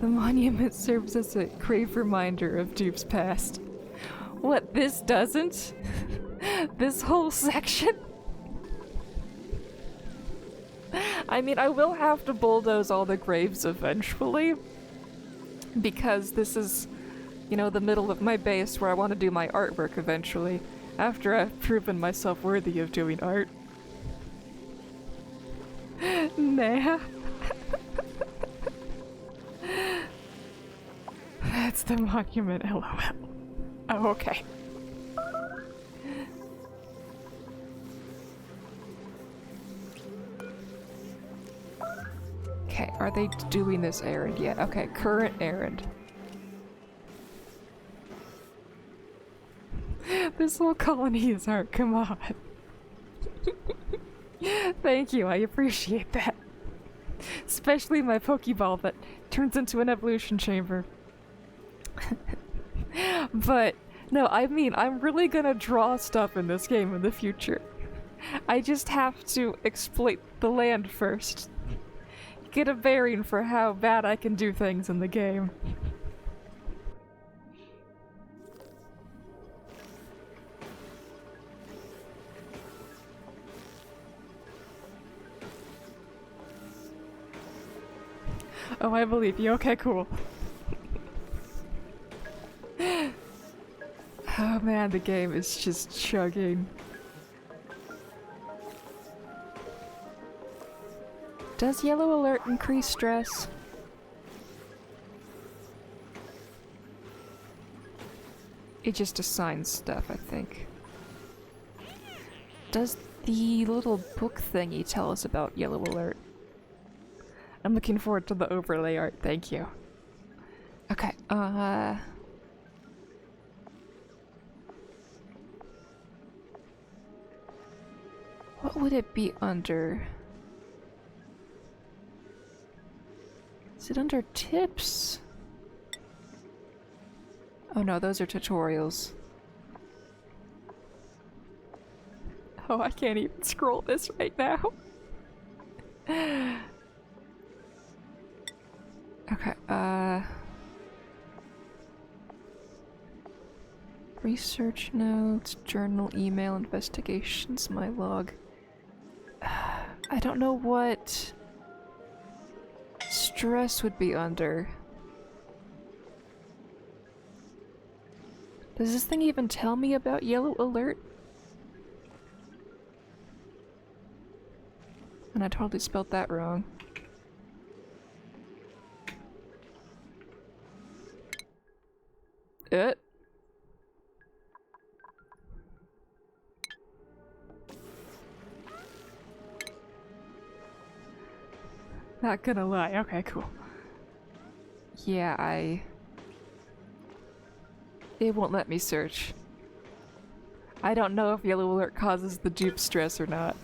The monument serves as a grave reminder of Dupe's past. What, this doesn't? This whole section? I mean, I will have to bulldoze all the graves eventually, because this is, you know, the middle of my base where I want to do my artwork eventually, after I've proven myself worthy of doing art. Nah. That's the monument, lol. Oh, okay. Okay, are they doing this errand yet? Okay, current errand. This whole colony is art, come on. Thank you, I appreciate that. Especially my Pokeball that turns into an evolution chamber. But, no, I mean, I'm really gonna draw stuff in this game in the future. I just have to exploit the land first. Get a bearing for how bad I can do things in the game. Oh, I believe you. Okay, cool. Oh man, the game is just chugging. Does yellow alert increase stress? It just assigns stuff, I think. Does the little book thingy tell us about yellow alert? I'm looking forward to the overlay art, thank you. Okay, what would it be under? Is it under tips? Oh no, those are tutorials. Oh, I can't even scroll this right now. Okay, research notes, journal, email, investigations, my log. I don't know what stress would be under. Does this thing even tell me about yellow alert? And I totally spelled that wrong. Not gonna lie. Okay, cool. Yeah, it won't let me search. I don't know if yellow alert causes the dupe stress or not.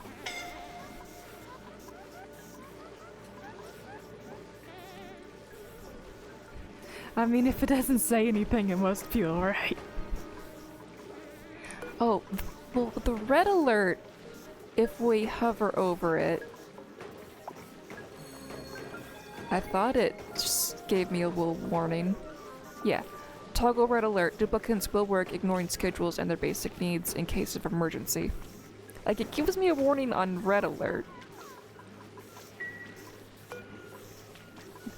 I mean, if it doesn't say anything, it must be alright. Oh, well, the red alert, if we hover over it, I thought it just gave me a little warning. Yeah. Toggle red alert. Duplicates will work ignoring schedules and their basic needs in case of emergency. Like, it gives me a warning on red alert.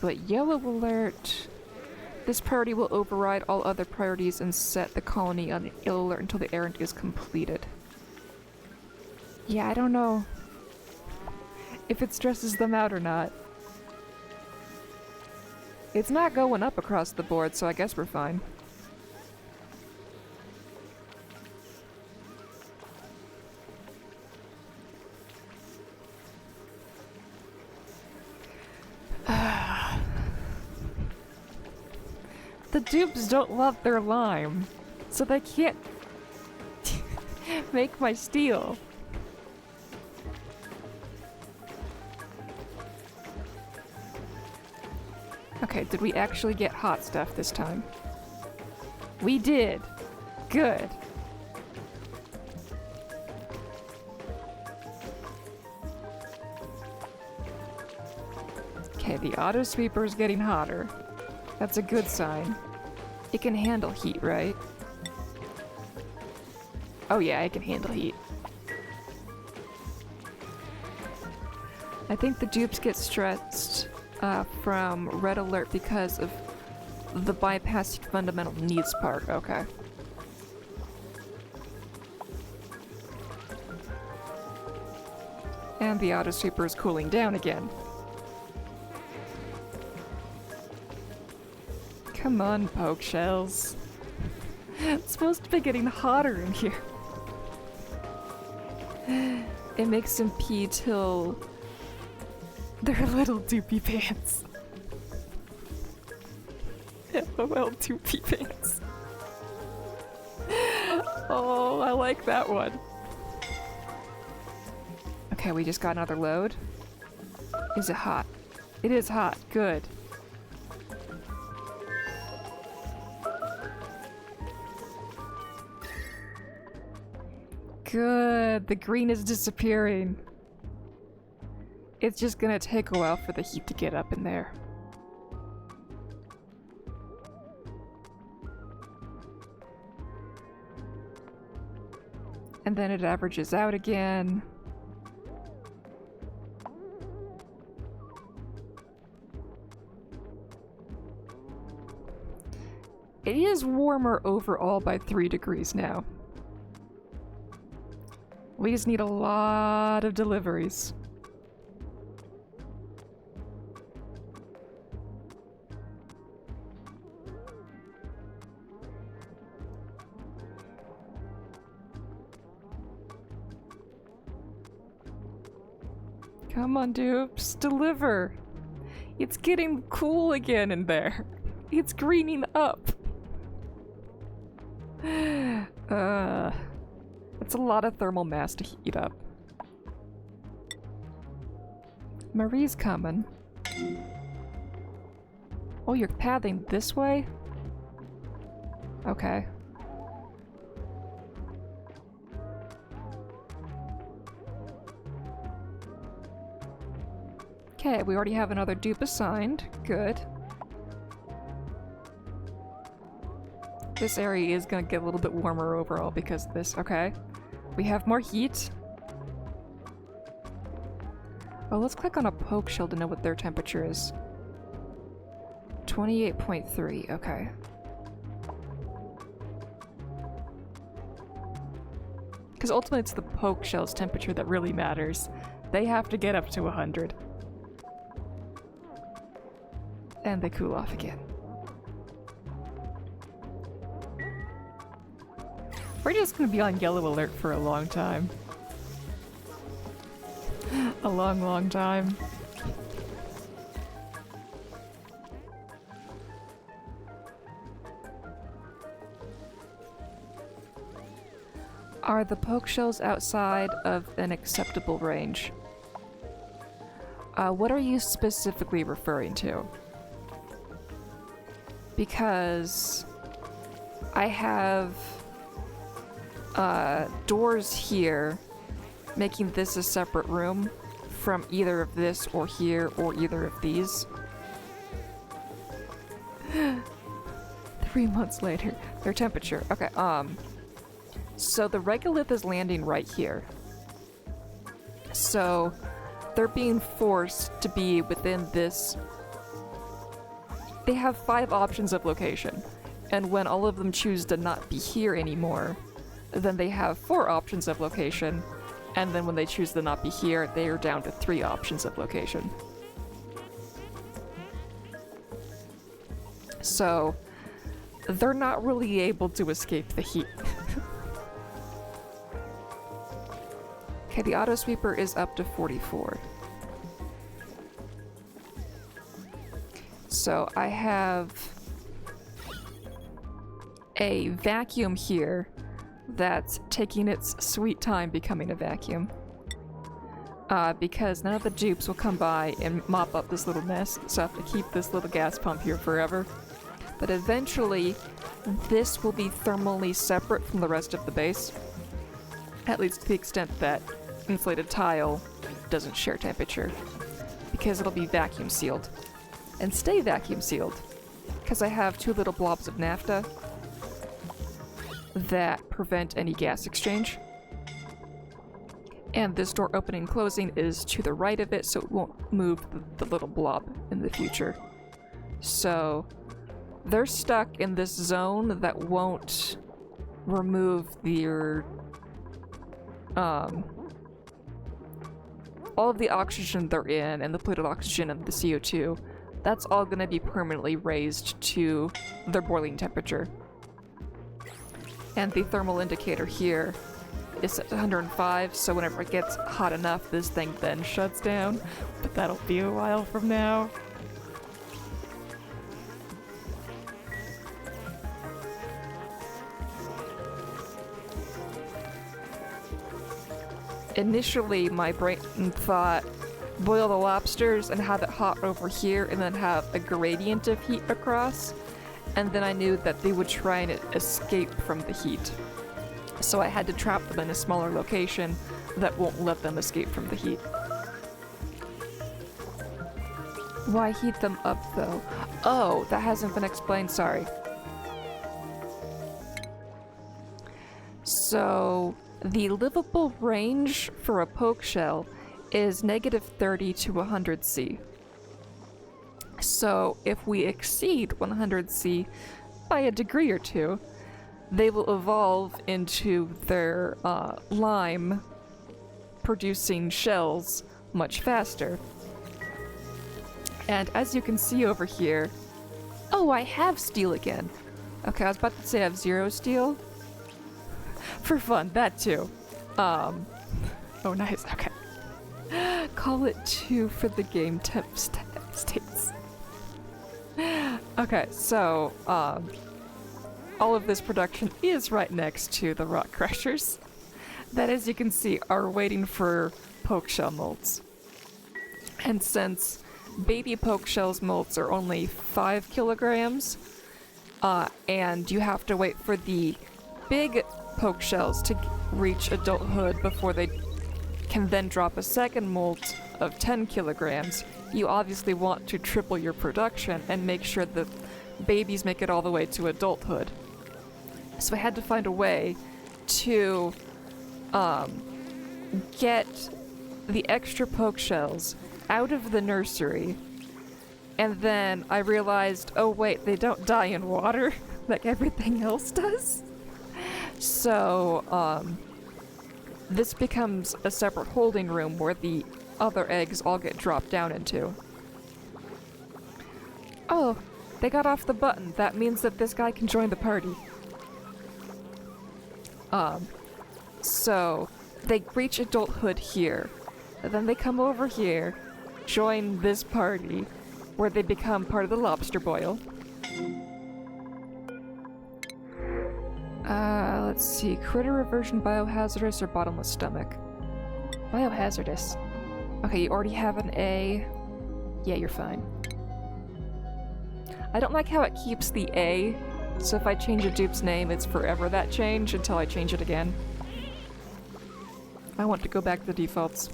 But yellow alert... This priority will override all other priorities and set the colony on yellow alert until the errand is completed. Yeah, I don't know if it stresses them out or not. It's not going up across the board, so I guess we're fine. The dupes don't love their lime, so they can't make my steel. Okay, did we actually get hot stuff this time? We did! Good! Okay, the auto sweeper is getting hotter. That's a good sign. It can handle heat, right? Oh yeah, it can handle heat. I think the dupes get stressed from red alert because of the bypassing fundamental needs part. Okay. And the auto sweeper is cooling down again. Come on, poke shells. It's supposed to be getting hotter in here. It makes them pee till they're little doopy pants. LOL doopy pants. Oh, I like that one. Okay, we just got another load. Is it hot? It is hot. Good. Good. The green is disappearing. It's just gonna take a while for the heat to get up in there. And then it averages out again. It is warmer overall by 3 degrees now. We just need a lot of deliveries. Come on, dupes, deliver! It's getting cool again in there. It's greening up. It's a lot of thermal mass to heat up. Marie's coming. Oh, you're pathing this way? Okay. Okay, we already have another dupe assigned. Good. This area is gonna get a little bit warmer overall because of this. Okay. We have more heat. Oh, let's click on a poke shell to know what their temperature is. 28.3, okay. Because ultimately it's the poke shell's temperature that really matters. They have to get up to 100. And they cool off again. We're just gonna be on yellow alert for a long time. A long, long time. Are the poke shells outside of an acceptable range? What are you specifically referring to? Because I have doors here making this a separate room from either of this or here or either of these. 3 months later. Their temperature. Okay, so the regolith is landing right here. So they're being forced to be within this. They have 5 options of location, and when all of them choose to not be here anymore, then they have 4 options of location, and then when they choose to not be here, they are down to 3 options of location. So they're not really able to escape the heat. Okay, the auto sweeper is up to 44. So I have a vacuum here that's taking its sweet time becoming a vacuum. Because none of the dupes will come by and mop up this little mess, so I have to keep this little gas pump here forever. But eventually, this will be thermally separate from the rest of the base. At least to the extent that insulated tile doesn't share temperature. Because it'll be vacuum sealed. And stay vacuum sealed. Because I have 2 little blobs of naphtha that prevent any gas exchange. And this door opening and closing is to the right of it, so it won't move the little blob in the future. So they're stuck in this zone that won't remove their all of the oxygen they're in, and the polluted oxygen and the CO2, that's all gonna be permanently raised to their boiling temperature. And the thermal indicator here is set to 105, so whenever it gets hot enough, this thing then shuts down. But that'll be a while from now. Initially, my brain thought, boil the lobsters and have it hot over here and then have a gradient of heat across. And then I knew that they would try and escape from the heat. So I had to trap them in a smaller location that won't let them escape from the heat. Why heat them up, though? Oh, that hasn't been explained, sorry. So the livable range for a poke shell is -30 to 100 C. So if we exceed 100 C by a degree or 2, they will evolve into their lime producing shells much faster. And as you can see over here, oh, I have steel again. Okay, I was about to say I have 0 steel. For fun, that too. Oh, nice, okay. Call it 2 for the game temp states. Okay, so, all of this production is right next to the rock crushers that, as you can see, are waiting for poke shell molts. And since baby poke shells molts are only 5 kilograms, and you have to wait for the big poke shells to reach adulthood before they can then drop a second molt of 10 kilograms, you obviously want to triple your production and make sure that babies make it all the way to adulthood. So I had to find a way to get the extra poke shells out of the nursery, and then I realized, oh wait, they don't die in water like everything else does. So this becomes a separate holding room where the other eggs all get dropped down into. Oh, they got off the button. That means that this guy can join the party. So they reach adulthood here, and then they come over here, join this party, where they become part of the lobster boil. Let's see. Critter reversion, biohazardous, or bottomless stomach? Biohazardous. Okay, you already have an A. Yeah, you're fine. I don't like how it keeps the A, so if I change a dupe's name, it's forever that change until I change it again. I want to go back to the defaults.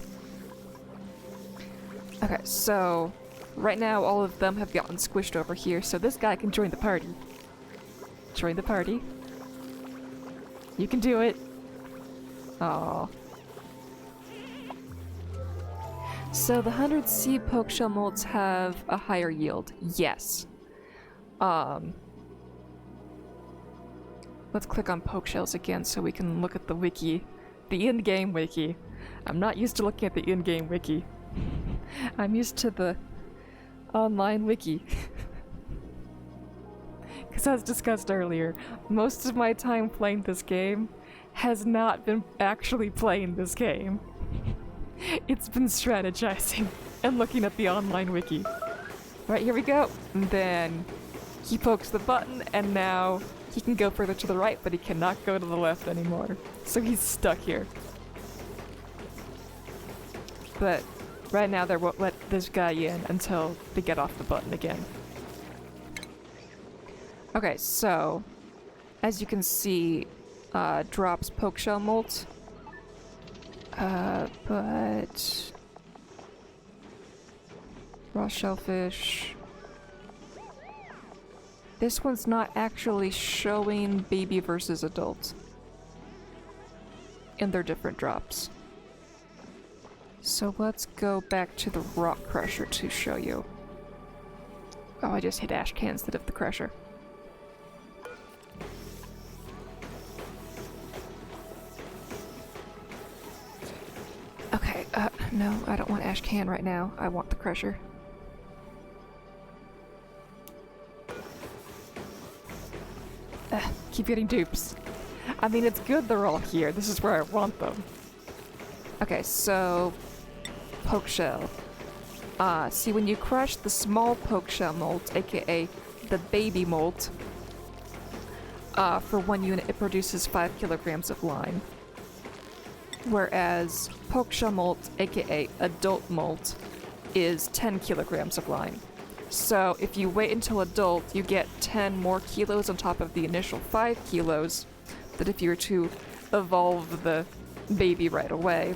Okay, so right now all of them have gotten squished over here, so this guy can join the party. Join the party. You can do it. Aww. So the 100 seed poke shell molds have a higher yield. Yes. Let's click on poke shells again so we can look at the wiki. The in-game wiki. I'm not used to looking at the in-game wiki. I'm used to the online wiki. Because as discussed earlier, most of my time playing this game has not been actually playing this game. It's been strategizing and looking at the online wiki. Right, here we go. And then he pokes the button and now he can go further to the right, but he cannot go to the left anymore. So he's stuck here. But right now they won't let this guy in until they get off the button again. Okay, so as you can see, drops poke shell molt. But raw shellfish. This one's not actually showing baby versus adult in their different drops. So let's go back to the rock crusher to show you. Oh, I just hit ash can instead of the crusher. Okay, no, I don't want ash can right now. I want the crusher. Keep getting dupes. I mean, it's good they're all here. This is where I want them. Okay, so poke shell. See, when you crush the small poke shell molt, aka the baby molt, for 1 unit it produces 5 kilograms of lime. Whereas poke shell molt, aka adult molt, is 10 kilograms of lime. So if you wait until adult, you get 10 more kilos on top of the initial 5 kilos that if you were to evolve the baby right away,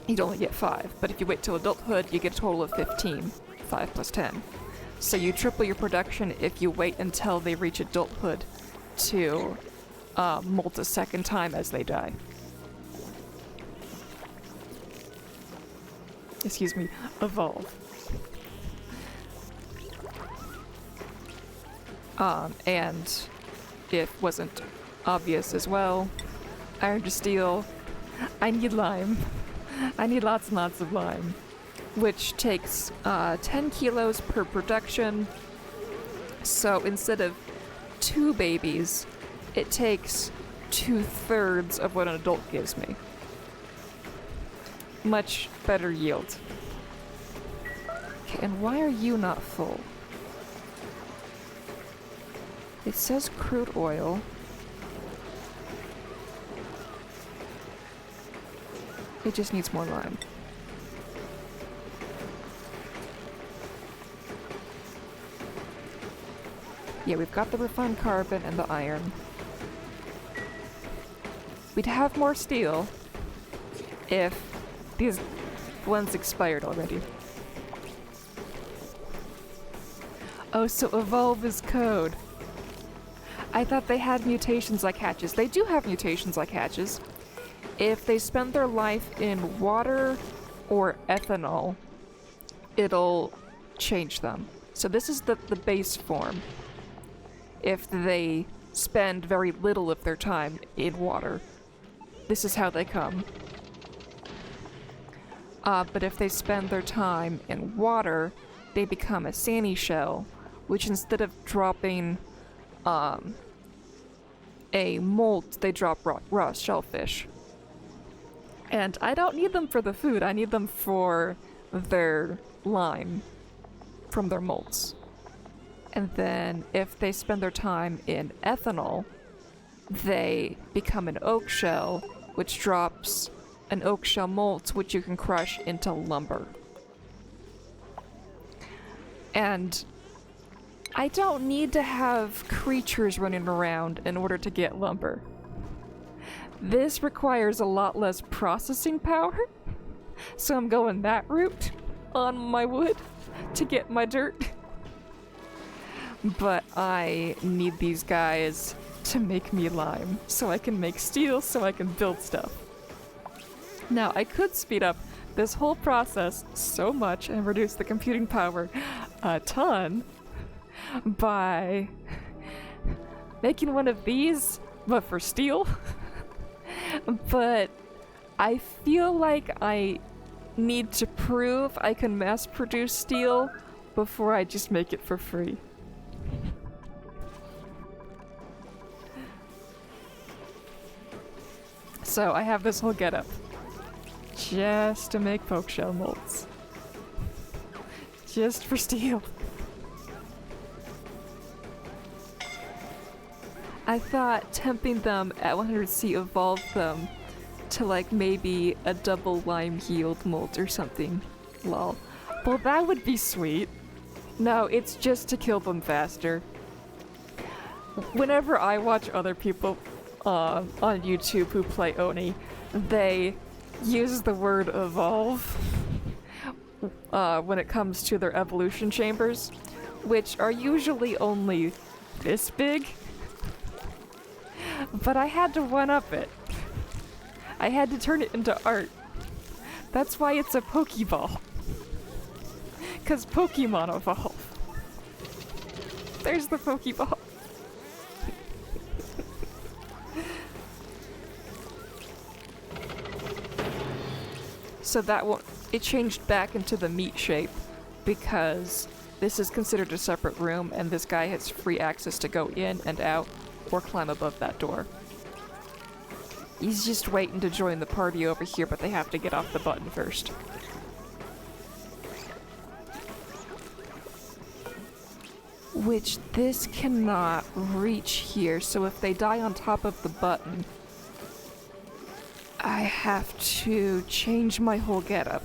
you'd only get 5. But if you wait till adulthood, you get a total of 15. 5 plus 10. So you triple your production if you wait until they reach adulthood to molt a second time as they die. Excuse me, evolve. And if wasn't obvious as well, iron to steel, I need lime. I need lots and lots of lime, which takes 10 kilos per production. So instead of 2 babies, it takes 2/3 of what an adult gives me. Much better yield. Okay, and why are you not full? It says crude oil. It just needs more lime. Yeah, we've got the refined carbon and the iron. We'd have more steel if these blends expired already. Oh, so evolve is code. I thought they had mutations like hatches. They do have mutations like hatches. If they spend their life in water or ethanol, it'll change them. So this is the base form. If they spend very little of their time in water, this is how they come. But if they spend their time in water, they become a sani shell, which instead of dropping a molt, they drop raw shellfish. And I don't need them for the food, I need them for their lime from their molts. And then if they spend their time in ethanol, they become an oak shell, which drops an oak shell molt, which you can crush into lumber. And I don't need to have creatures running around in order to get lumber. This requires a lot less processing power, so I'm going that route on my wood to get my dirt. But I need these guys to make me lime, so I can make steel, so I can build stuff. Now, I could speed up this whole process so much and reduce the computing power a ton by making one of these, but for steel. But I feel like I need to prove I can mass produce steel before I just make it for free. So I have this whole getup just to make poke shell molds. Just for steel. I thought temping them at 100C evolved them to like maybe a double lime yield mold or something. Lol. Well, that would be sweet. No, it's just to kill them faster. Whenever I watch other people on YouTube who play Oni, they use the word evolve when it comes to their evolution chambers, which are usually only this big. But I had to one-up it. I had to turn it into art. That's why it's a Pokeball. 'Cause Pokemon evolve. There's the Pokeball. So that one, it changed back into the meat shape because this is considered a separate room and this guy has free access to go in and out or climb above that door. He's just waiting to join the party over here, but they have to get off the button first. Which this cannot reach here, so if they die on top of the button, I have to change my whole getup.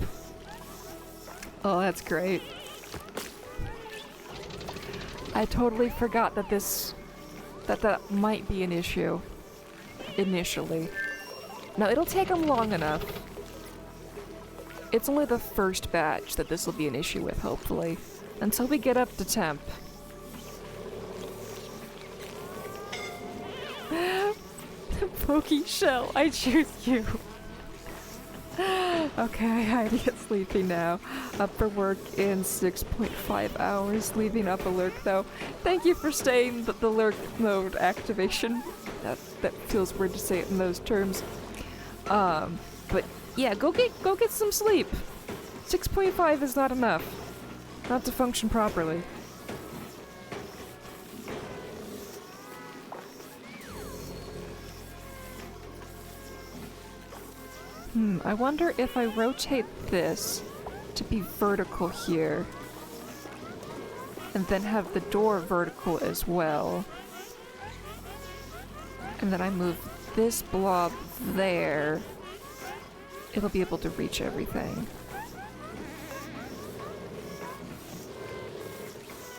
Oh, that's great. I totally forgot that that might be an issue initially. Now, it'll take them long enough. It's only the first batch that this will be an issue with, hopefully. Until we get up to temp. Pokey Shell, I choose you. Okay, I have to get sleepy now. Up for work in 6.5 hours, leaving up a lurk though. Thank you for staying the lurk mode activation. That feels weird to say it in those terms. But yeah, go get some sleep. 6.5 is not enough. Not to function properly. I wonder if I rotate this to be vertical here, and then have the door vertical as well, and then I move this blob there, it'll be able to reach everything.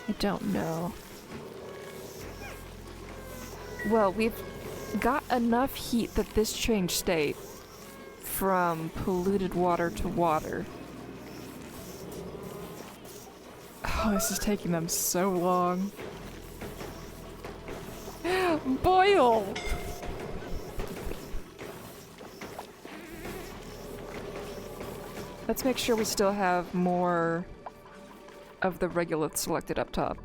I don't know. Well, we've got enough heat that this changed state from polluted water to water. Oh, this is taking them so long. Boil! Let's make sure we still have more of the regolith selected up top.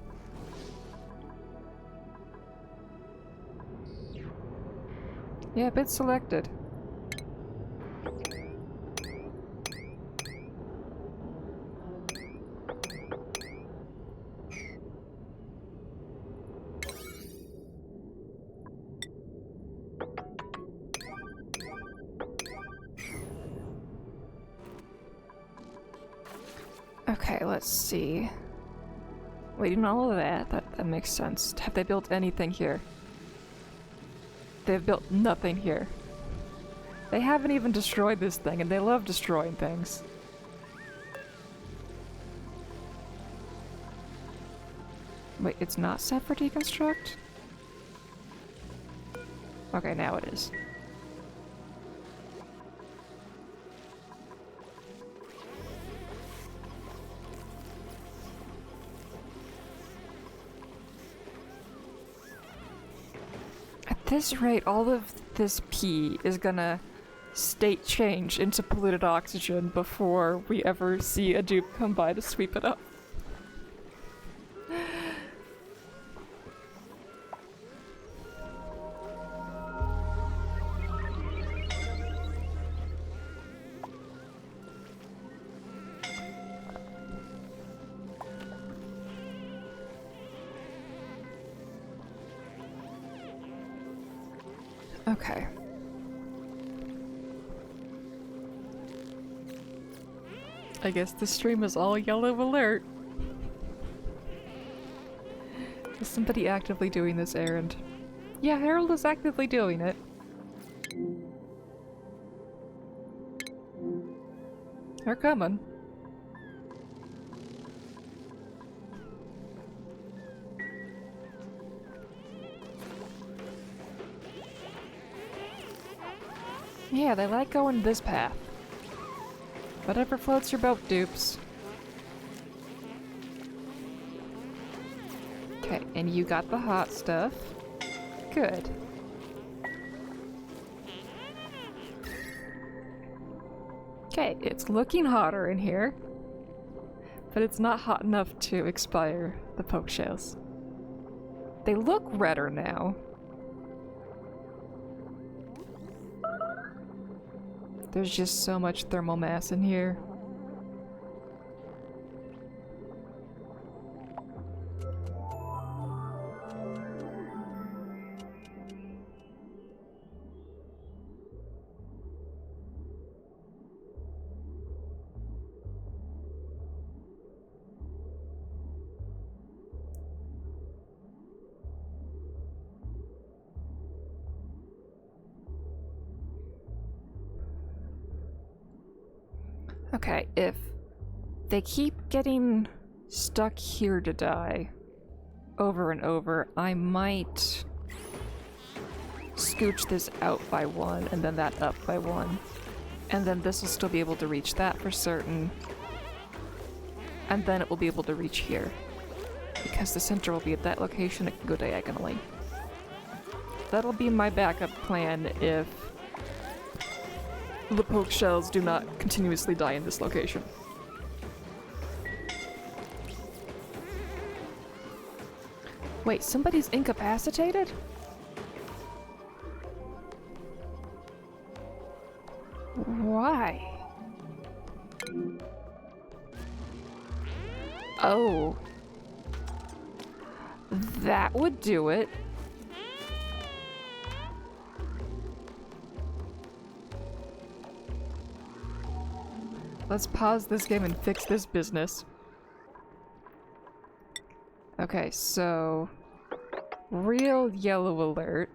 Yep, it's selected. Okay, let's see. Waiting all of that makes sense. Have they built anything here? They've built nothing here. They haven't even destroyed this thing, and they love destroying things. Wait, it's not set for deconstruct? Okay, now it is. At this rate, all of this pee is gonna state change into polluted oxygen before we ever see a dupe come by to sweep it up. Okay. I guess the stream is all yellow alert. Is somebody actively doing this errand? Yeah, Harold is actively doing it. They're coming. Yeah, they like going this path. Whatever floats your boat, dupes. Okay, and you got the hot stuff. Good. Okay, it's looking hotter in here. But it's not hot enough to expire the poke shells. They look redder now. There's just so much thermal mass in here. Okay, if they keep getting stuck here to die over and over, I might scooch this out by one and then that up by one. And then this will still be able to reach that for certain. And then it will be able to reach here. Because the center will be at that location, it can go diagonally. That'll be my backup plan if the poke shells do not continuously die in this location. Wait, somebody's incapacitated? Why? Oh. That would do it. Let's pause this game and fix this business. Okay, so... real yellow alert.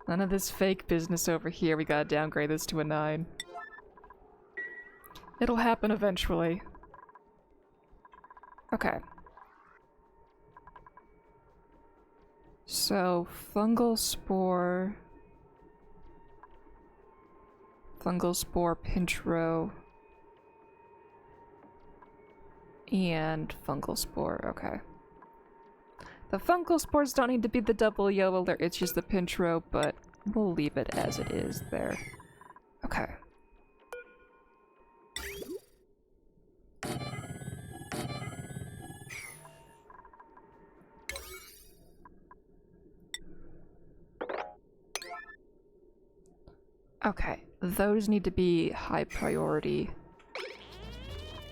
None of this fake business over here. We gotta downgrade this to a 9. It'll happen eventually. Okay. So, fungal spore... fungal spore, pinch row, and fungal spore, okay. The fungal spores don't need to be the double yellow alert, it's just the pinch row, but we'll leave it as it is there. Okay. Okay, those need to be high priority.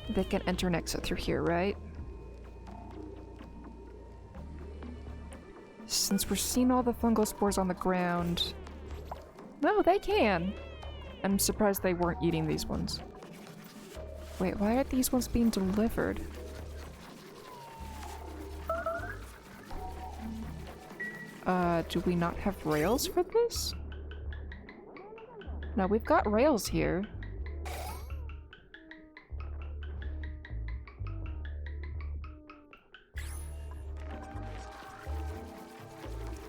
They can enter an exit through here, right? Since we're seeing all the fungal spores on the ground... No, they can! I'm surprised they weren't eating these ones. Wait, why aren't these ones being delivered? Do we not have rails for this? No, we've got rails here.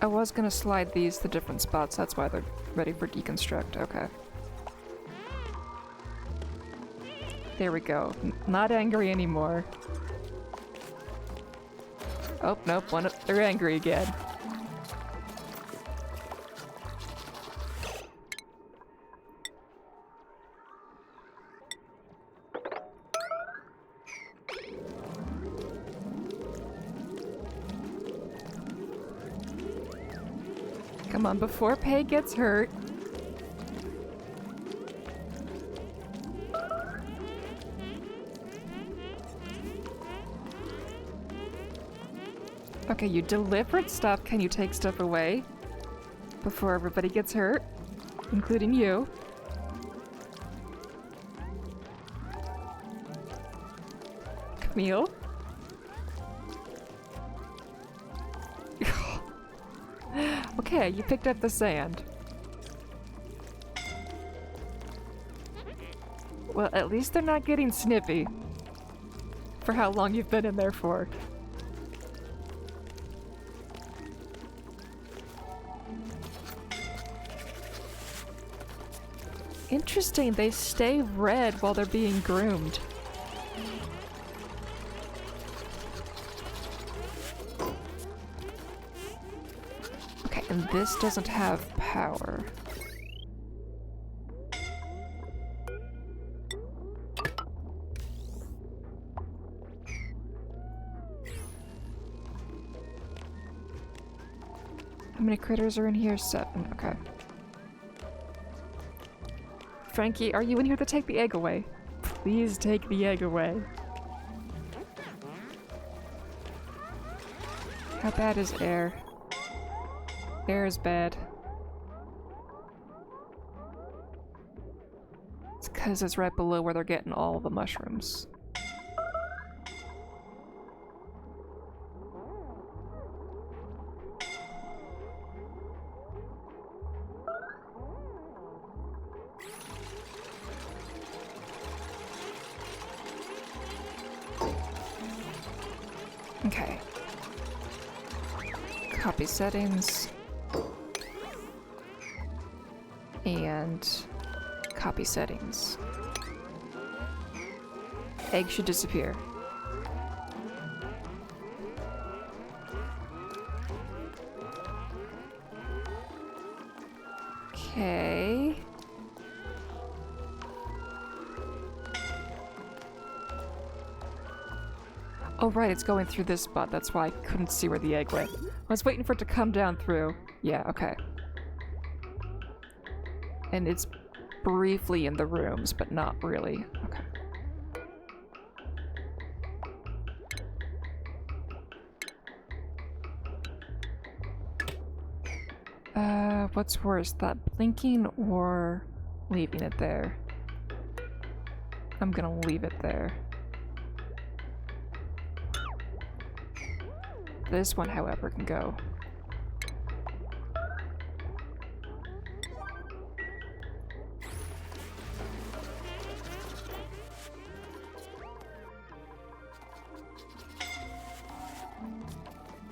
I was gonna slide these to different spots, that's why they're ready for deconstruct, okay. There we go. Not angry anymore. Oh, nope, they're angry again. Come on, before Pei gets hurt. Okay, you delivered stuff. Can you take stuff away before everybody gets hurt, including you? Camille? Okay, you picked up the sand. Well, at least they're not getting snippy for how long you've been in there for. Interesting, they stay red while they're being groomed. Okay, and this doesn't have power. How many critters are in here? 7, okay. Frankie, are you in here to take the egg away? Please take the egg away. How bad is air? Air is bad. It's because it's right below where they're getting all the mushrooms. Okay. Copy settings. And copy settings. Egg should disappear. Okay. Oh right, it's going through this spot, that's why I couldn't see where the egg went. I was waiting for it to come down through. Yeah, okay. And it's briefly in the rooms, but not really. Okay. What's worse, that blinking or leaving it there? I'm gonna leave it there. This one, however, can go.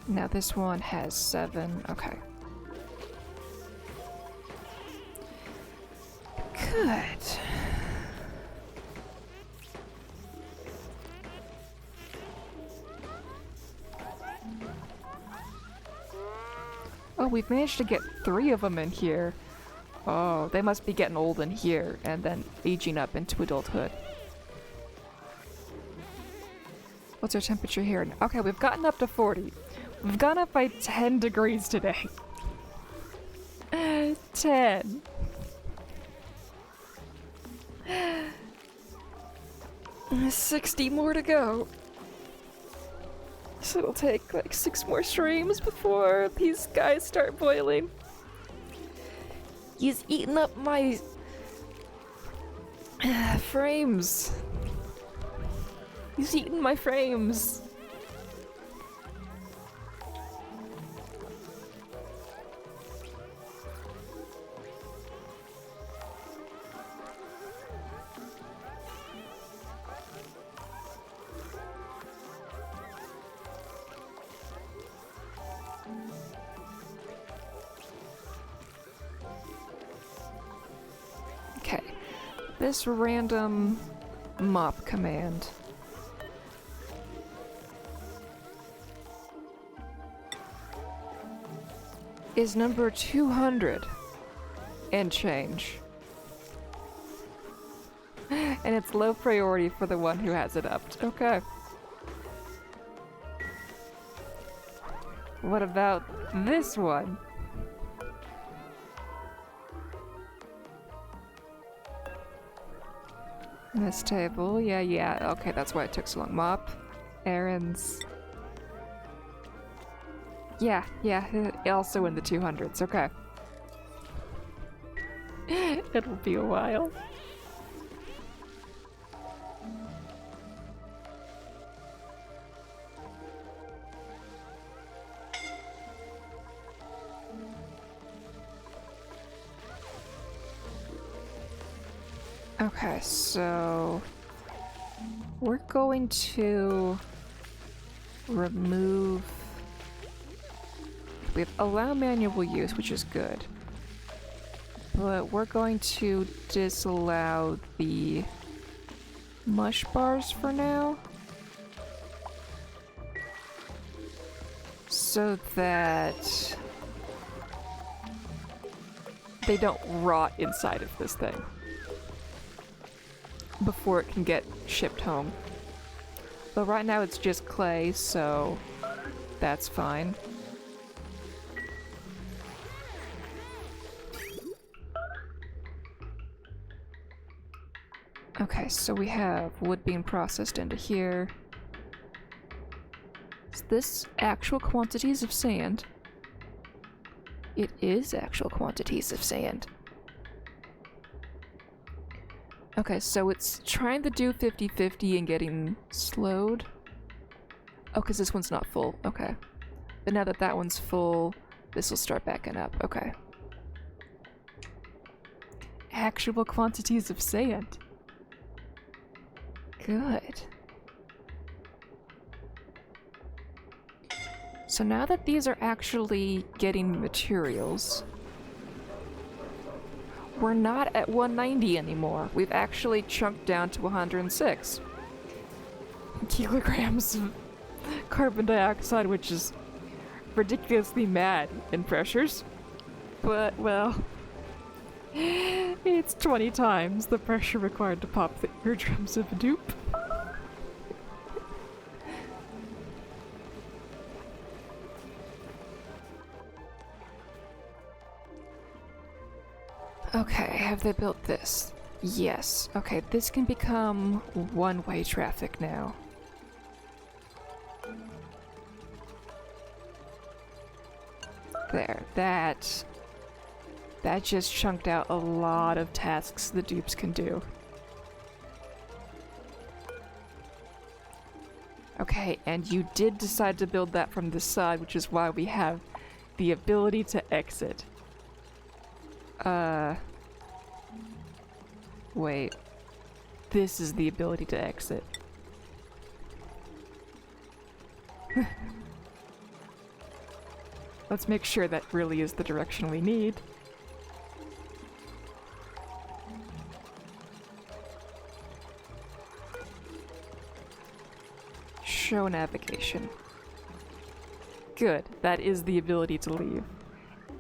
Now this one has 7. Okay. Good. Oh, we've managed to get 3 of them in here. Oh, they must be getting old in here and then aging up into adulthood. What's our temperature here? Okay, we've gotten up to 40. We've gone up by 10 degrees today. 10. There's 60 more to go. So it'll take like 6 more streams before these guys start boiling. He's eating up my frames. He's eating my frames. this random mop command is number 200 and change. And it's low priority for the one who has it upped. Okay. What about this one? This table, yeah. Okay, that's why it took so long. Mop, errands. Yeah, also in the 200s, okay. It'll be a while. Okay, so we're going to remove. We have allow manual use, which is good, but we're going to disallow the mush bars for now, so that they don't rot inside of this thing before it can get shipped home. But right now it's just clay, so that's fine. Okay, so we have wood being processed into here. Is this actual quantities of sand? It is actual quantities of sand. Okay, so it's trying to do 50-50 and getting slowed. Oh, because this one's not full. Okay. But now that that one's full, this will start backing up. Okay. Actual quantities of sand. Good. So now that these are actually getting materials, we're not at 190 anymore. We've actually chunked down to 106 kilograms of carbon dioxide, which is ridiculously mad in pressures. But, well, it's 20 times the pressure required to pop the eardrums of a dupe. Okay, have they built this? Yes. Okay, this can become one-way traffic now. There, that just chunked out a lot of tasks the dupes can do. Okay, and you did decide to build that from the side, which is why we have the ability to exit. Wait. This is the ability to exit. Let's make sure that really is the direction we need. Show navigation. Good. That is the ability to leave.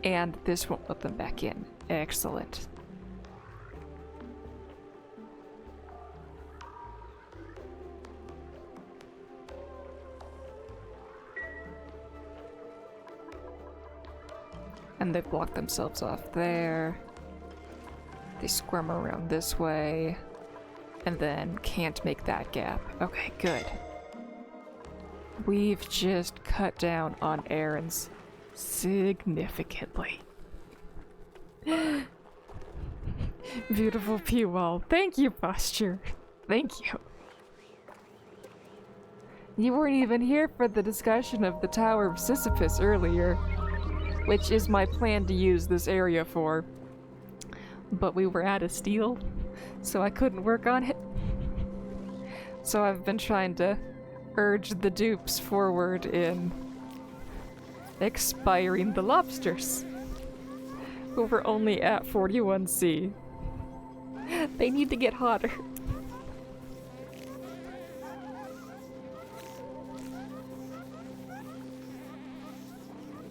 And this won't let them back in. Excellent. And they've blocked themselves off there. They squirm around this way. And then can't make that gap. Okay, good. We've just cut down on errands significantly. Beautiful P-wall. Thank you, Posture. Thank you. You weren't even here for the discussion of the Tower of Sisyphus earlier, which is my plan to use this area for. But we were out of steel, so I couldn't work on it. So I've been trying to urge the dupes forward in expiring the lobsters, who were only at 41C. They need to get hotter.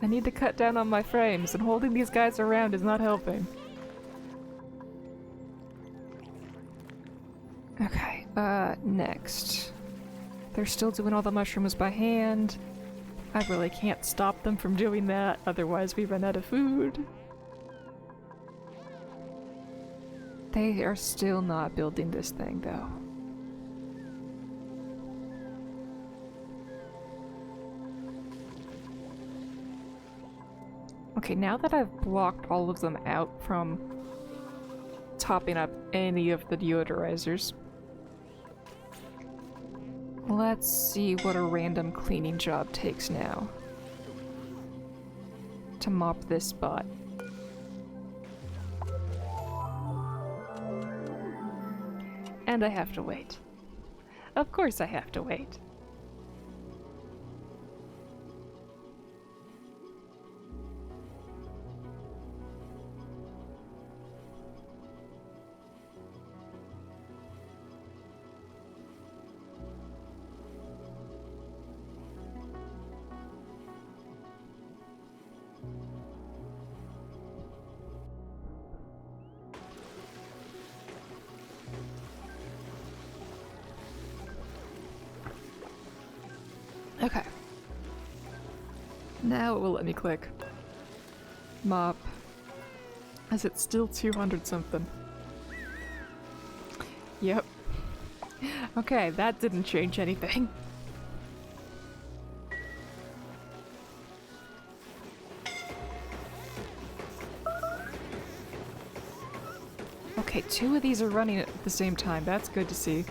I need to cut down on my frames, and holding these guys around is not helping. Okay, next. They're still doing all the mushrooms by hand. I really can't stop them from doing that, otherwise we run out of food. They are still not building this thing, though. Okay, now that I've blocked all of them out from topping up any of the deodorizers, let's see what a random cleaning job takes now to mop this spot. And I have to wait. Of course I have to wait. Okay. Now it will let me click. Mop. Is it still 200 something? Yep. Okay, that didn't change anything. Okay, 2 of these are running at the same time. That's good to see.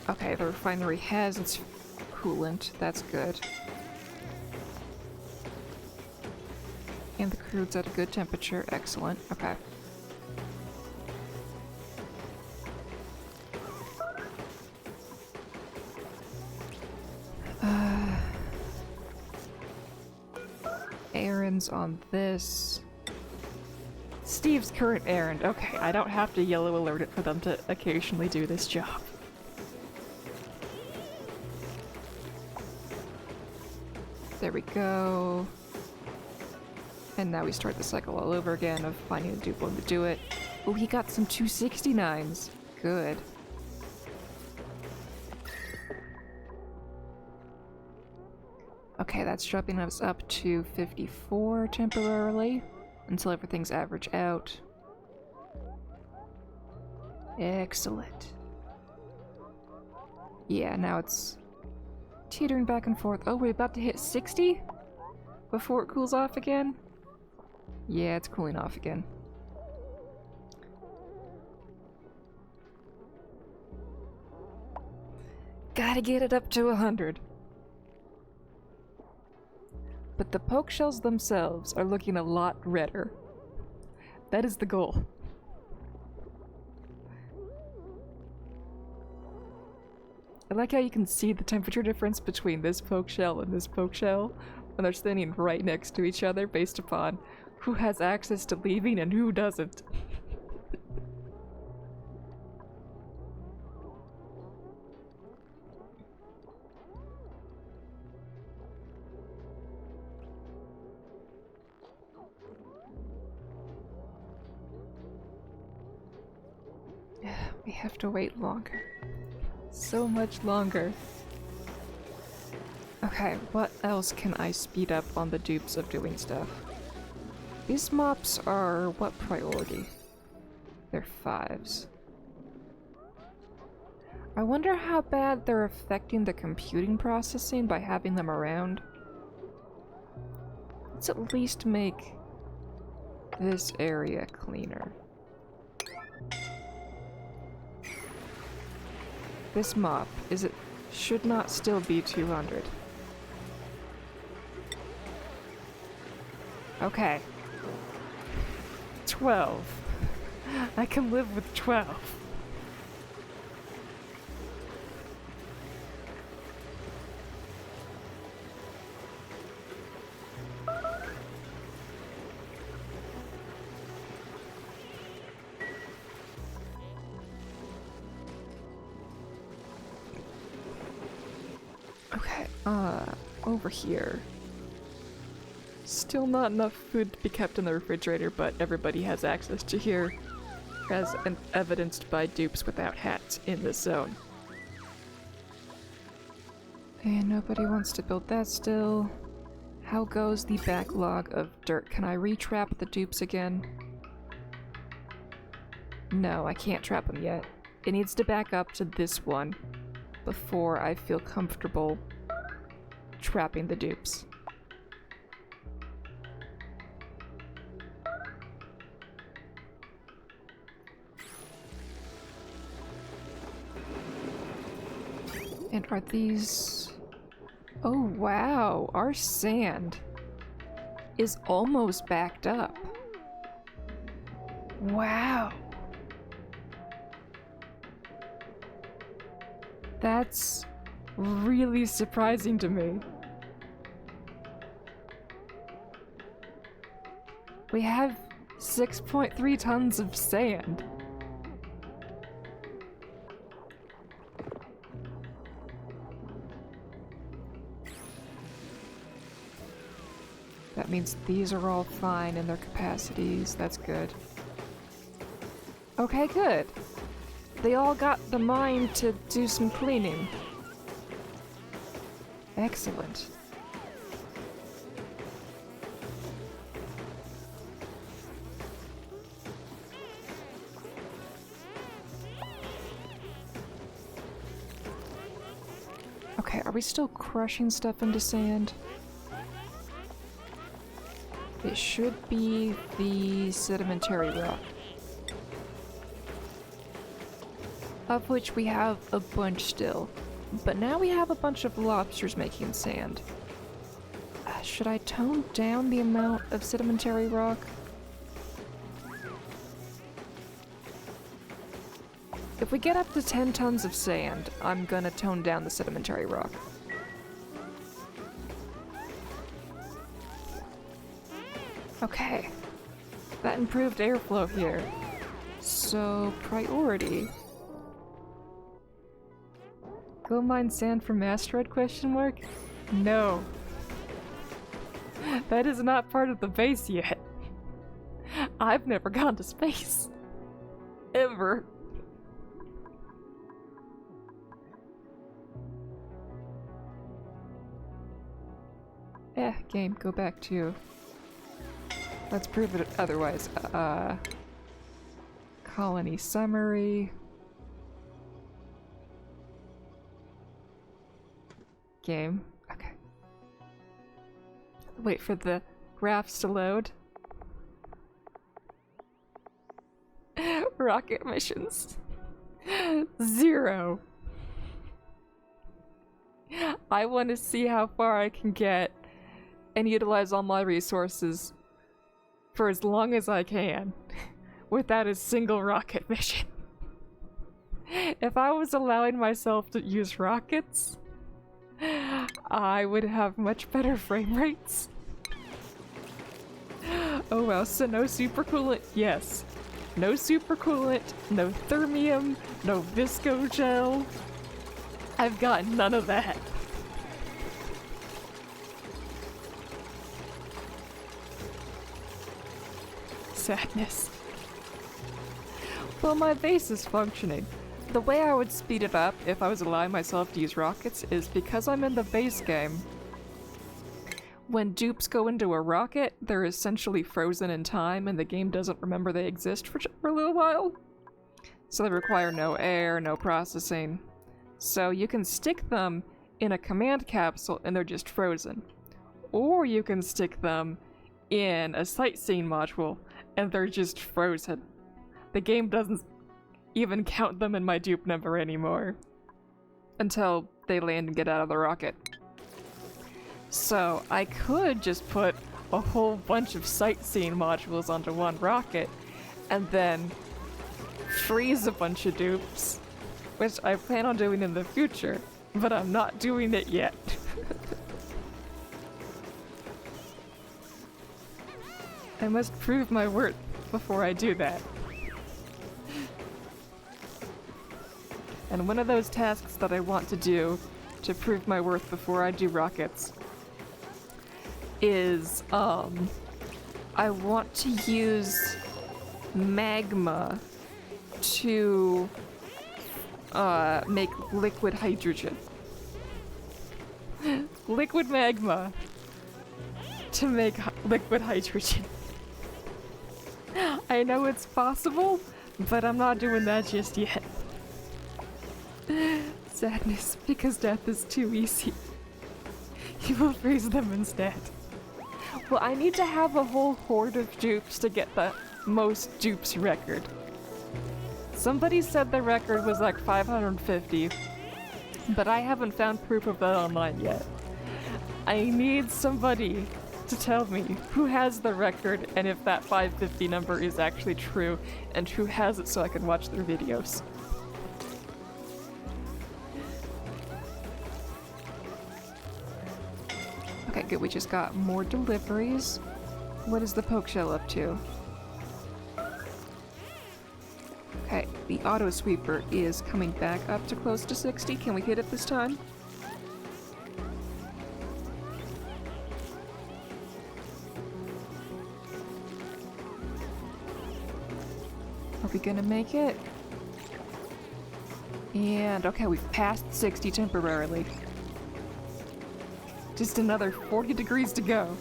Okay, the refinery has its coolant. That's good. And the crude's at a good temperature. Excellent. Okay. Errands on this. Steve's current errand. Okay, I don't have to yellow alert it for them to occasionally do this job. There we go. And now we start the cycle all over again of finding a dupe one to do it. Oh, he got some 269s. Good. Okay, that's dropping us up to 54 temporarily until everything's averaged out. Excellent. Yeah, now it's teetering back and forth. Oh, we're about to hit 60? Before it cools off again? Yeah, it's cooling off again. Gotta get it up to 100. But the poke shells themselves are looking a lot redder. That is the goal. I like how you can see the temperature difference between this poke shell and this poke shell when they're standing right next to each other based upon who has access to leaving and who doesn't. We have to wait longer. So much longer. Okay, what else can I speed up on the dupes of doing stuff? These mops are what priority? They're 5s. I wonder how bad they're affecting the computing processing by having them around. Let's at least make this area cleaner. This mop, should not still be 200. Okay. 12. I can live with 12. Okay, over here. Still not enough food to be kept in the refrigerator, but everybody has access to here, as evidenced by dupes without hats in this zone. And nobody wants to build that still. How goes the backlog of dirt? Can I re-trap the dupes again? No, I can't trap them yet. It needs to back up to this one before I feel comfortable trapping the dupes. And are these... Oh wow, our sand is almost backed up. Wow. That's really surprising to me. We have 6.3 tons of sand. That means these are all fine in their capacities. That's good. Okay, good. They all got the mind to do some cleaning. Excellent. Okay, are we still crushing stuff into sand? It should be the sedimentary rock. Of which we have a bunch still. But now we have a bunch of lobsters making sand. Should I tone down the amount of sedimentary rock? If we get up to 10 tons of sand, I'm gonna tone down the sedimentary rock. Okay. That improved airflow here. So, priority. Go mine sand from asteroid ? No. That is not part of the base yet. I've never gone to space. Ever. Game, go back to... Let's prove it otherwise. Colony summary. Game. Okay. Wait for the graphs to load. Rocket missions. 0. I want to see how far I can get and utilize all my resources for as long as I can without a single rocket mission. If I was allowing myself to use rockets, I would have much better frame rates. Oh wow, so no supercoolant? Yes. No supercoolant, no thermium, no visco gel. I've got none of that. Sadness. Well, my base is functioning. The way I would speed it up if I was allowing myself to use rockets is because I'm in the base game. When dupes go into a rocket, they're essentially frozen in time and the game doesn't remember they exist for a little while. So they require no air, no processing. So you can stick them in a command capsule and they're just frozen. Or you can stick them in a sightseeing module and they're just frozen. The game doesn't even count them in my dupe number anymore. Until they land and get out of the rocket. So I could just put a whole bunch of sightseeing modules onto one rocket and then freeze a bunch of dupes, which I plan on doing in the future, but I'm not doing it yet. I must prove my worth before I do that. And one of those tasks that I want to do to prove my worth before I do rockets is, I want to use magma to make liquid hydrogen. Liquid magma to make liquid hydrogen. I know it's possible, but I'm not doing that just yet. Sadness, because death is too easy. You will freeze them instead. Well, I need to have a whole horde of dupes to get the most dupes record. Somebody said the record was like 550, but I haven't found proof of that online yet. I need somebody to tell me who has the record and if that 550 number is actually true and who has it so I can watch their videos. Okay, good, we just got more deliveries. What is the poke shell up to? Okay, the auto sweeper is coming back up to close to 60. Can we hit it this time? Are we gonna make it? And okay, we've passed 60 temporarily. Just another 40 degrees to go.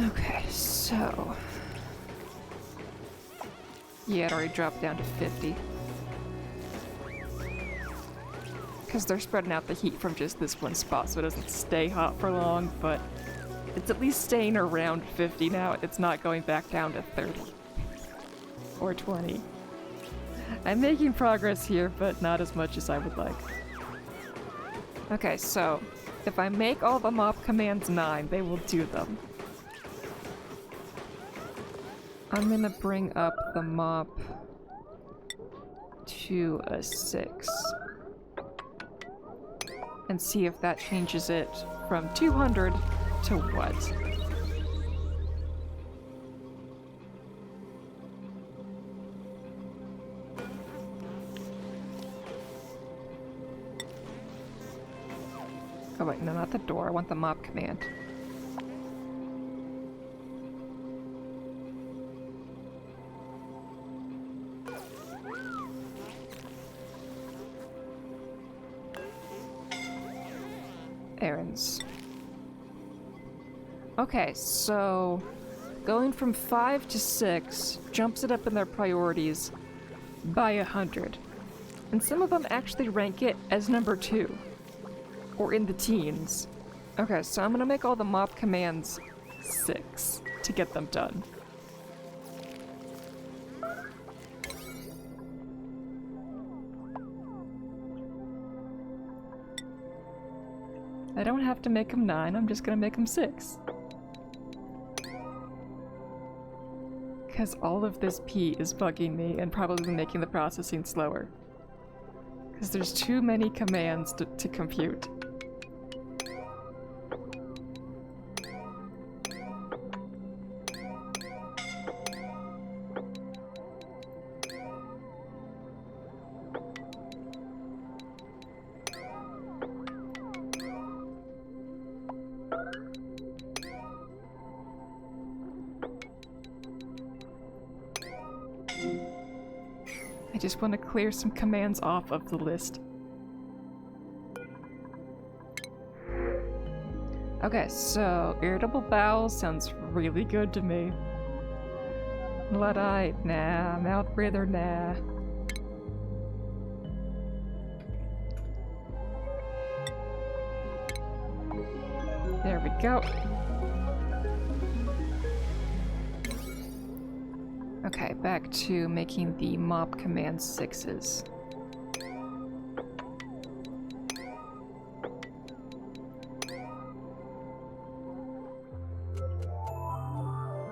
Okay, so... yeah, it already dropped down to 50. Because they're spreading out the heat from just this one spot so it doesn't stay hot for long, but it's at least staying around 50 now. It's not going back down to 30. Or 20. I'm making progress here, but not as much as I would like. Okay, so if I make all the mop commands 9, they will do them. I'm gonna bring up the mop to a 6 and see if that changes it from 200 to what? Oh wait, no, not the door. I want the mop command. Errands. Okay, so going from 5 to 6 jumps it up in their priorities by 100. And some of them actually rank it as number 2. Or in the teens. Okay, so I'm gonna make all the mop commands 6 to get them done. I don't have to make them 9, I'm just gonna make them 6. Because all of this P is bugging me and probably making the processing slower. Because there's too many commands to compute. I just want to clear some commands off of the list. Okay, so irritable bowels sounds really good to me. Blood-eyed, nah. Mouth breather, nah. There we go. Okay, back to making the mop command 6s.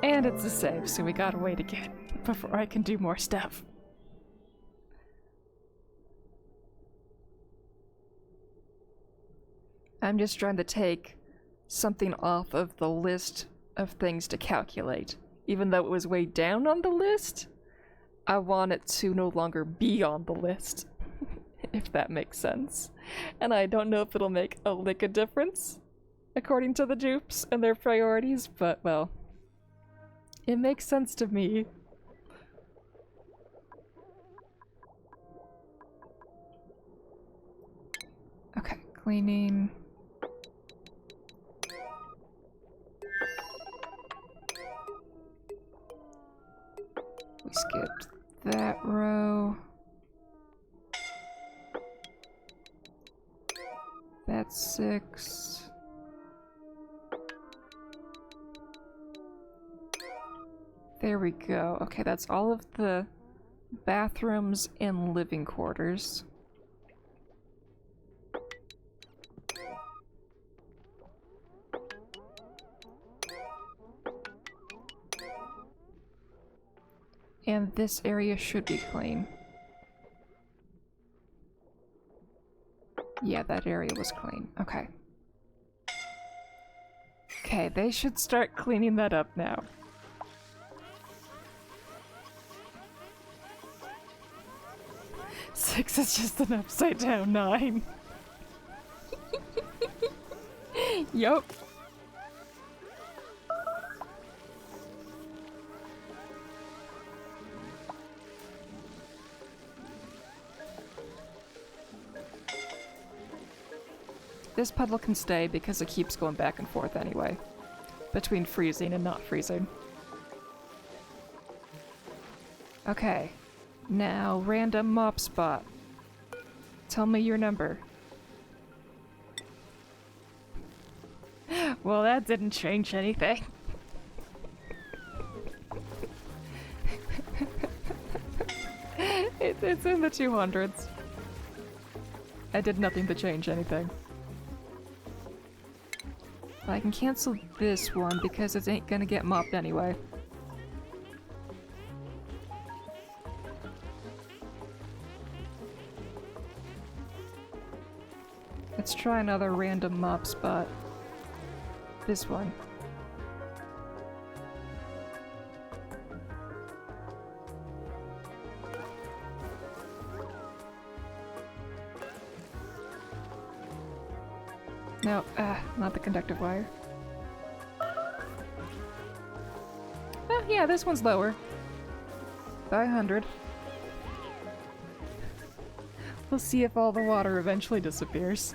And it's a save, so we gotta wait again before I can do more stuff. I'm just trying to take something off of the list of things to calculate. Even though it was way down on the list, I want it to no longer be on the list, if that makes sense. And I don't know if it'll make a lick of difference, according to the dupes and their priorities, but, well, it makes sense to me. Okay, cleaning. We skipped that row. That's 6. There we go. Okay, that's all of the bathrooms and living quarters. And this area should be clean. Yeah, that area was clean. Okay. Okay, they should start cleaning that up now. Six is just an upside down 9. Yup. This puddle can stay because it keeps going back and forth anyway, between freezing and not freezing. Okay, now random mop spot. Tell me your number. Well, that didn't change anything. It's in the 200s. I did nothing to change anything. I can cancel this one because it ain't gonna get mopped anyway. Let's try another random mop spot. This one. No, not the conductive wire. Oh, yeah, this one's lower. By 100. We'll see if all the water eventually disappears.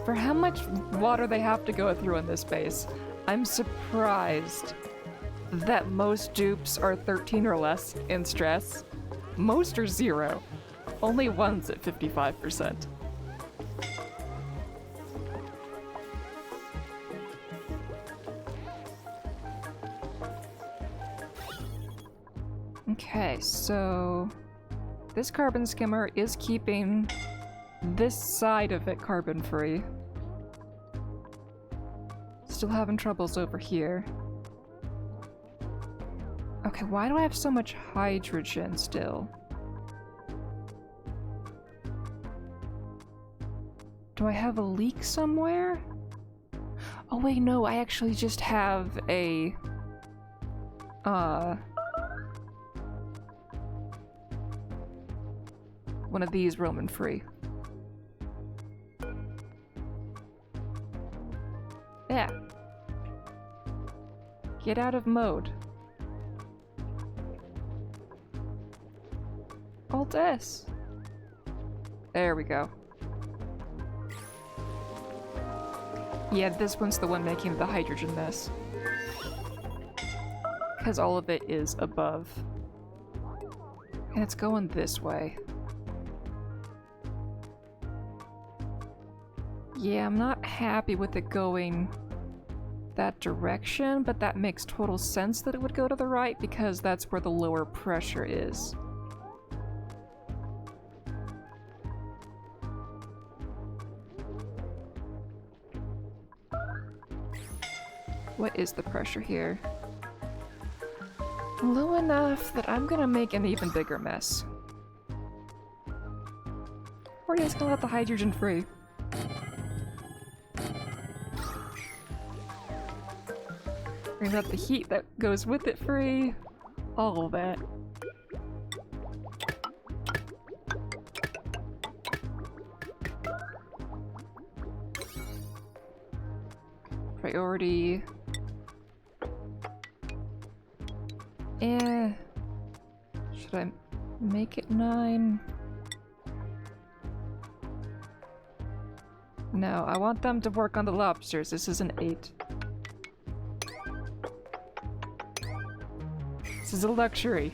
For how much water they have to go through in this base, I'm surprised that most dupes are 13 or less in stress. Most are 0. Only one's at 55%. Okay, so this carbon skimmer is keeping this side of it carbon free. Still having troubles over here. Okay, why do I have so much hydrogen still? Do I have a leak somewhere? Oh wait, no, I actually just have a... one of these roaming free. Yeah. Get out of mode. Alt S. There we go. Yeah, this one's the one making the hydrogen mess. Because all of it is above. And it's going this way. Yeah, I'm not happy with it going that direction, but that makes total sense that it would go to the right because that's where the lower pressure is. What is the pressure here? Low enough that I'm gonna make an even bigger mess. Or are you just gonna let the hydrogen free? Bring out the heat that goes with it free. All of that. Priority. Should I make it 9? No, I want them to work on the lobsters. This is an 8. This is a luxury.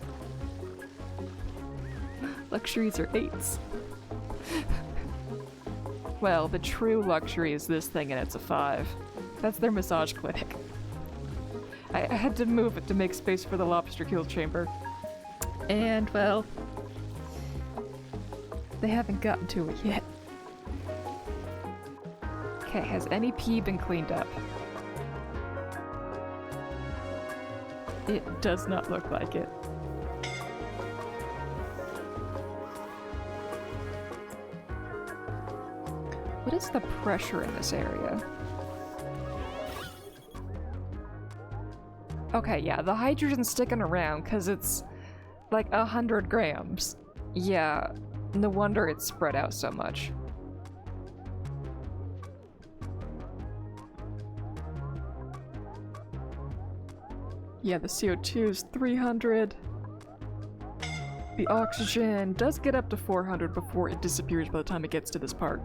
Luxuries are 8s. Well, the true luxury is this thing and it's a 5. That's their massage clinic. I had to move it to make space for the lobster kill chamber. And, well, they haven't gotten to it yet. Okay, has any pee been cleaned up? It does not look like it. What is the pressure in this area? Okay, yeah, the hydrogen's sticking around because it's like 100 grams. Yeah, no wonder it's spread out so much. Yeah, the CO2 is 300. The oxygen does get up to 400 before it disappears by the time it gets to this part.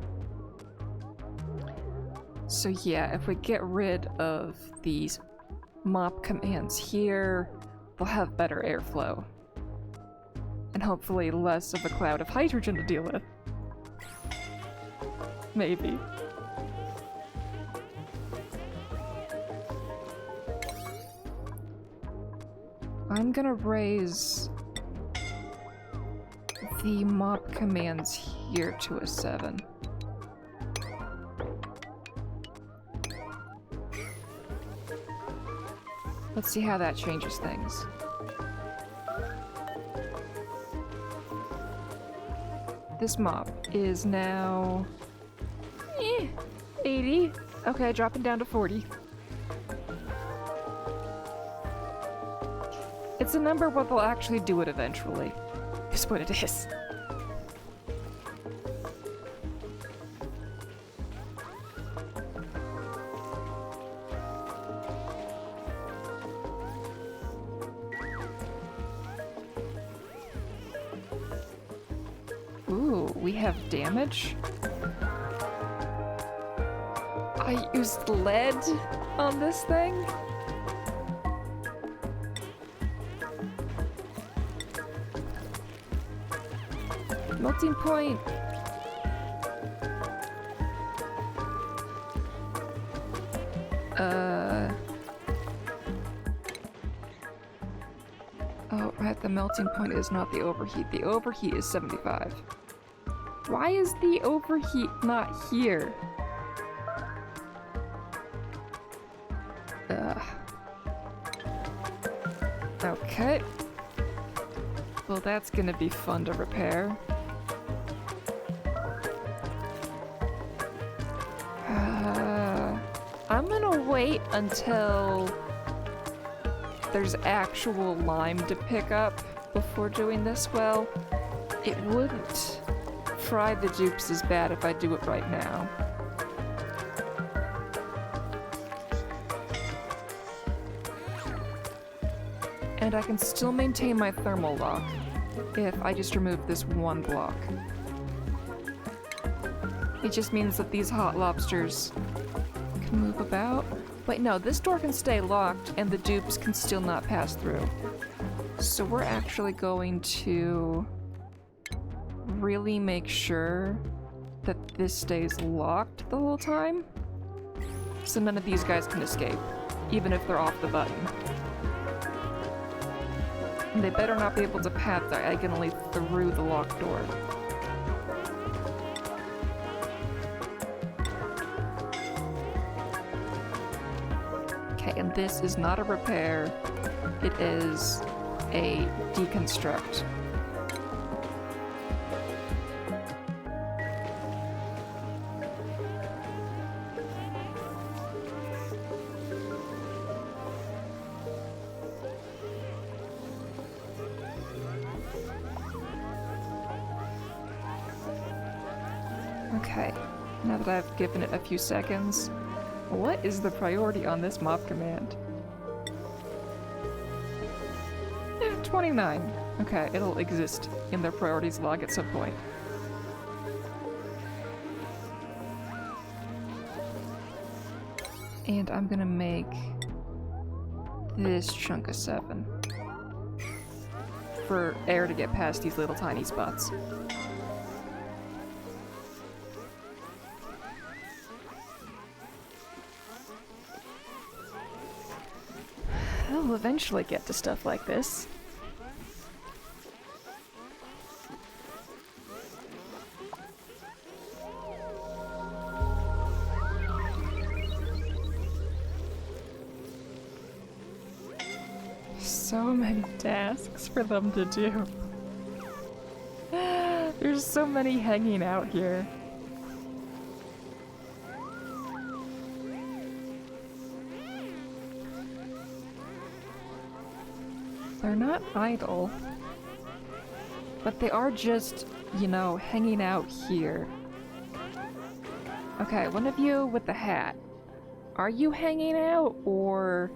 So yeah, if we get rid of these mop commands here, we'll have better airflow. And hopefully less of a cloud of hydrogen to deal with. Maybe. I'm gonna raise the mop commands here to a 7. Let's see how that changes things. This mop is now 80. Okay, dropping down to 40. It's a number but they'll actually do it eventually. Is what it is. Ooh, we have damage? I used lead on this thing? Melting point. Oh, right, the melting point is not the overheat. The overheat is 75. Why is the overheat not here? Okay. Well, that's gonna be fun to repair. I'm gonna wait until there's actual lime to pick up before doing this. Well, it wouldn't fry the dupes as bad if I do it right now. And I can still maintain my thermal lock if I just remove this one block. It just means that these hot lobsters can move about. Wait, no, this door can stay locked and the dupes can still not pass through. So we're actually going to really make sure that this stays locked the whole time. So none of these guys can escape, even if they're off the button. And they better not be able to pass diagonally through the locked door. Okay, and this is not a repair. It is a deconstruct. Okay, now that I've given it a few seconds, what is the priority on this mob command? 29. Okay, it'll exist in their priorities log at some point. And I'm gonna make this chunk of 7 for air to get past these little tiny spots. I'll eventually get to stuff like this. So many tasks for them to do. There's so many hanging out here. They're not idle, but they are just, you know, hanging out here. Okay, one of you with the hat. Are you hanging out, or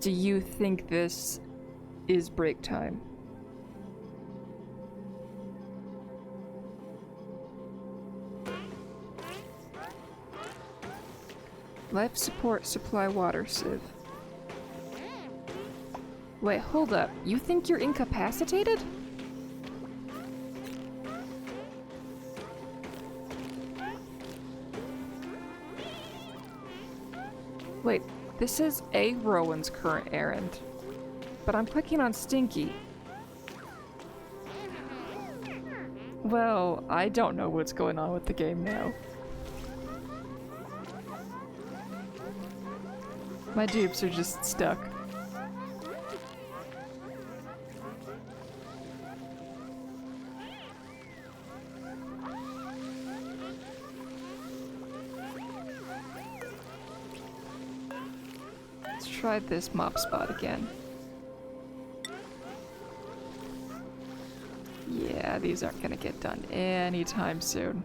do you think this is break time? Life support supply water sieve. Wait, hold up. You think you're incapacitated? Wait, this is a Rowan's current errand. But I'm clicking on Stinky. Well, I don't know what's going on with the game now. My dupes are just stuck. Let's try this mop spot again. Yeah, these aren't gonna get done anytime soon.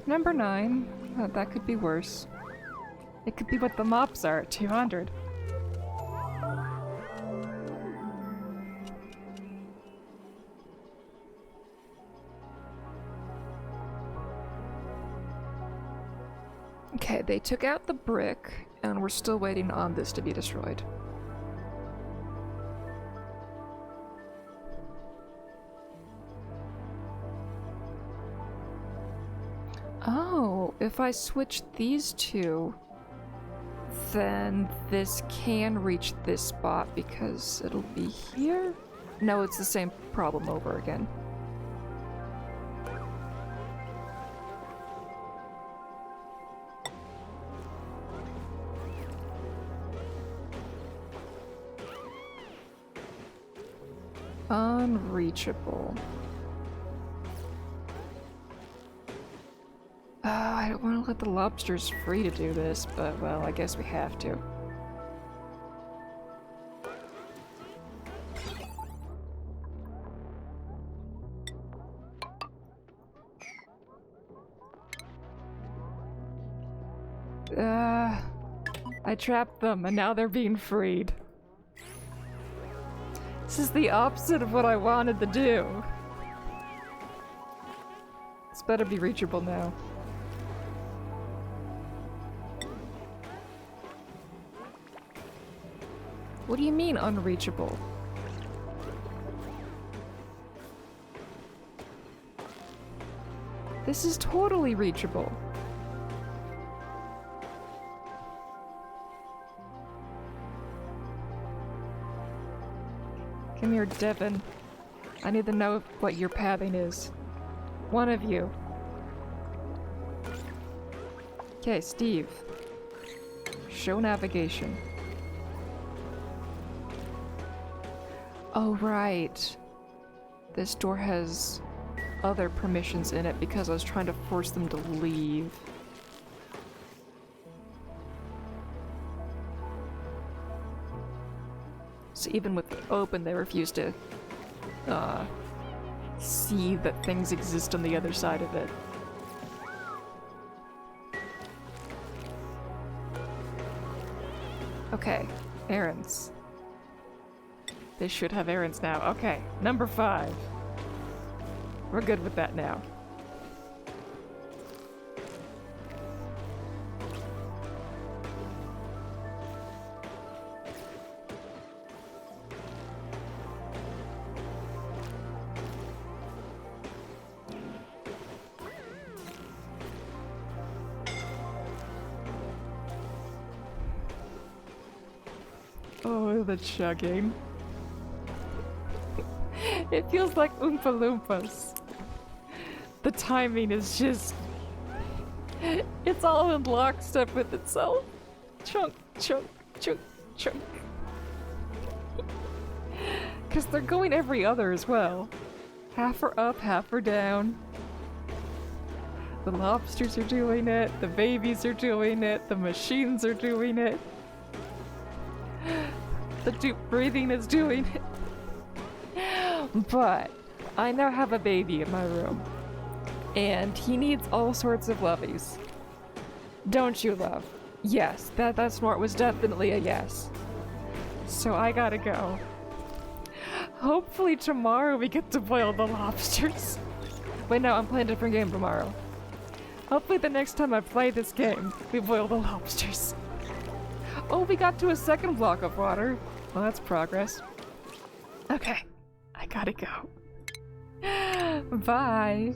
Number 9. That could be worse. It could be what the mops are at 200. Okay, they took out the brick, and we're still waiting on this to be destroyed. Oh, if I switch these two, then this can reach this spot because it'll be here? No, it's the same problem over again. Unreachable. I don't want to let the lobsters free to do this, but well, I guess we have to. I trapped them and now they're being freed. This is the opposite of what I wanted to do. This better be reachable now. What do you mean unreachable? This is totally reachable. Come here, Devin. I need to know what your pathing is. One of you. Okay, Steve. Show navigation. Oh, right. This door has other permissions in it because I was trying to force them to leave. So even with it open, they refuse to see that things exist on the other side of it. Okay, errands. They should have errands now. Okay, number 5. We're good with that now. Oh, the chugging. It feels like Oompa Loompas. The timing is just... It's all in lockstep with itself. Chunk, chunk, chunk, chunk. Because they're going every other as well. Half are up, half are down. The lobsters are doing it, the babies are doing it, the machines are doing it. The deep breathing is doing it. But I now have a baby in my room. And he needs all sorts of lovies. Don't you, love? Yes, that snort was definitely a yes. So I gotta go. Hopefully tomorrow we get to boil the lobsters. Wait, no, I'm playing a different game tomorrow. Hopefully the next time I play this game, we boil the lobsters. Oh, we got to a second block of water. Well, that's progress. Okay, I gotta go. Bye.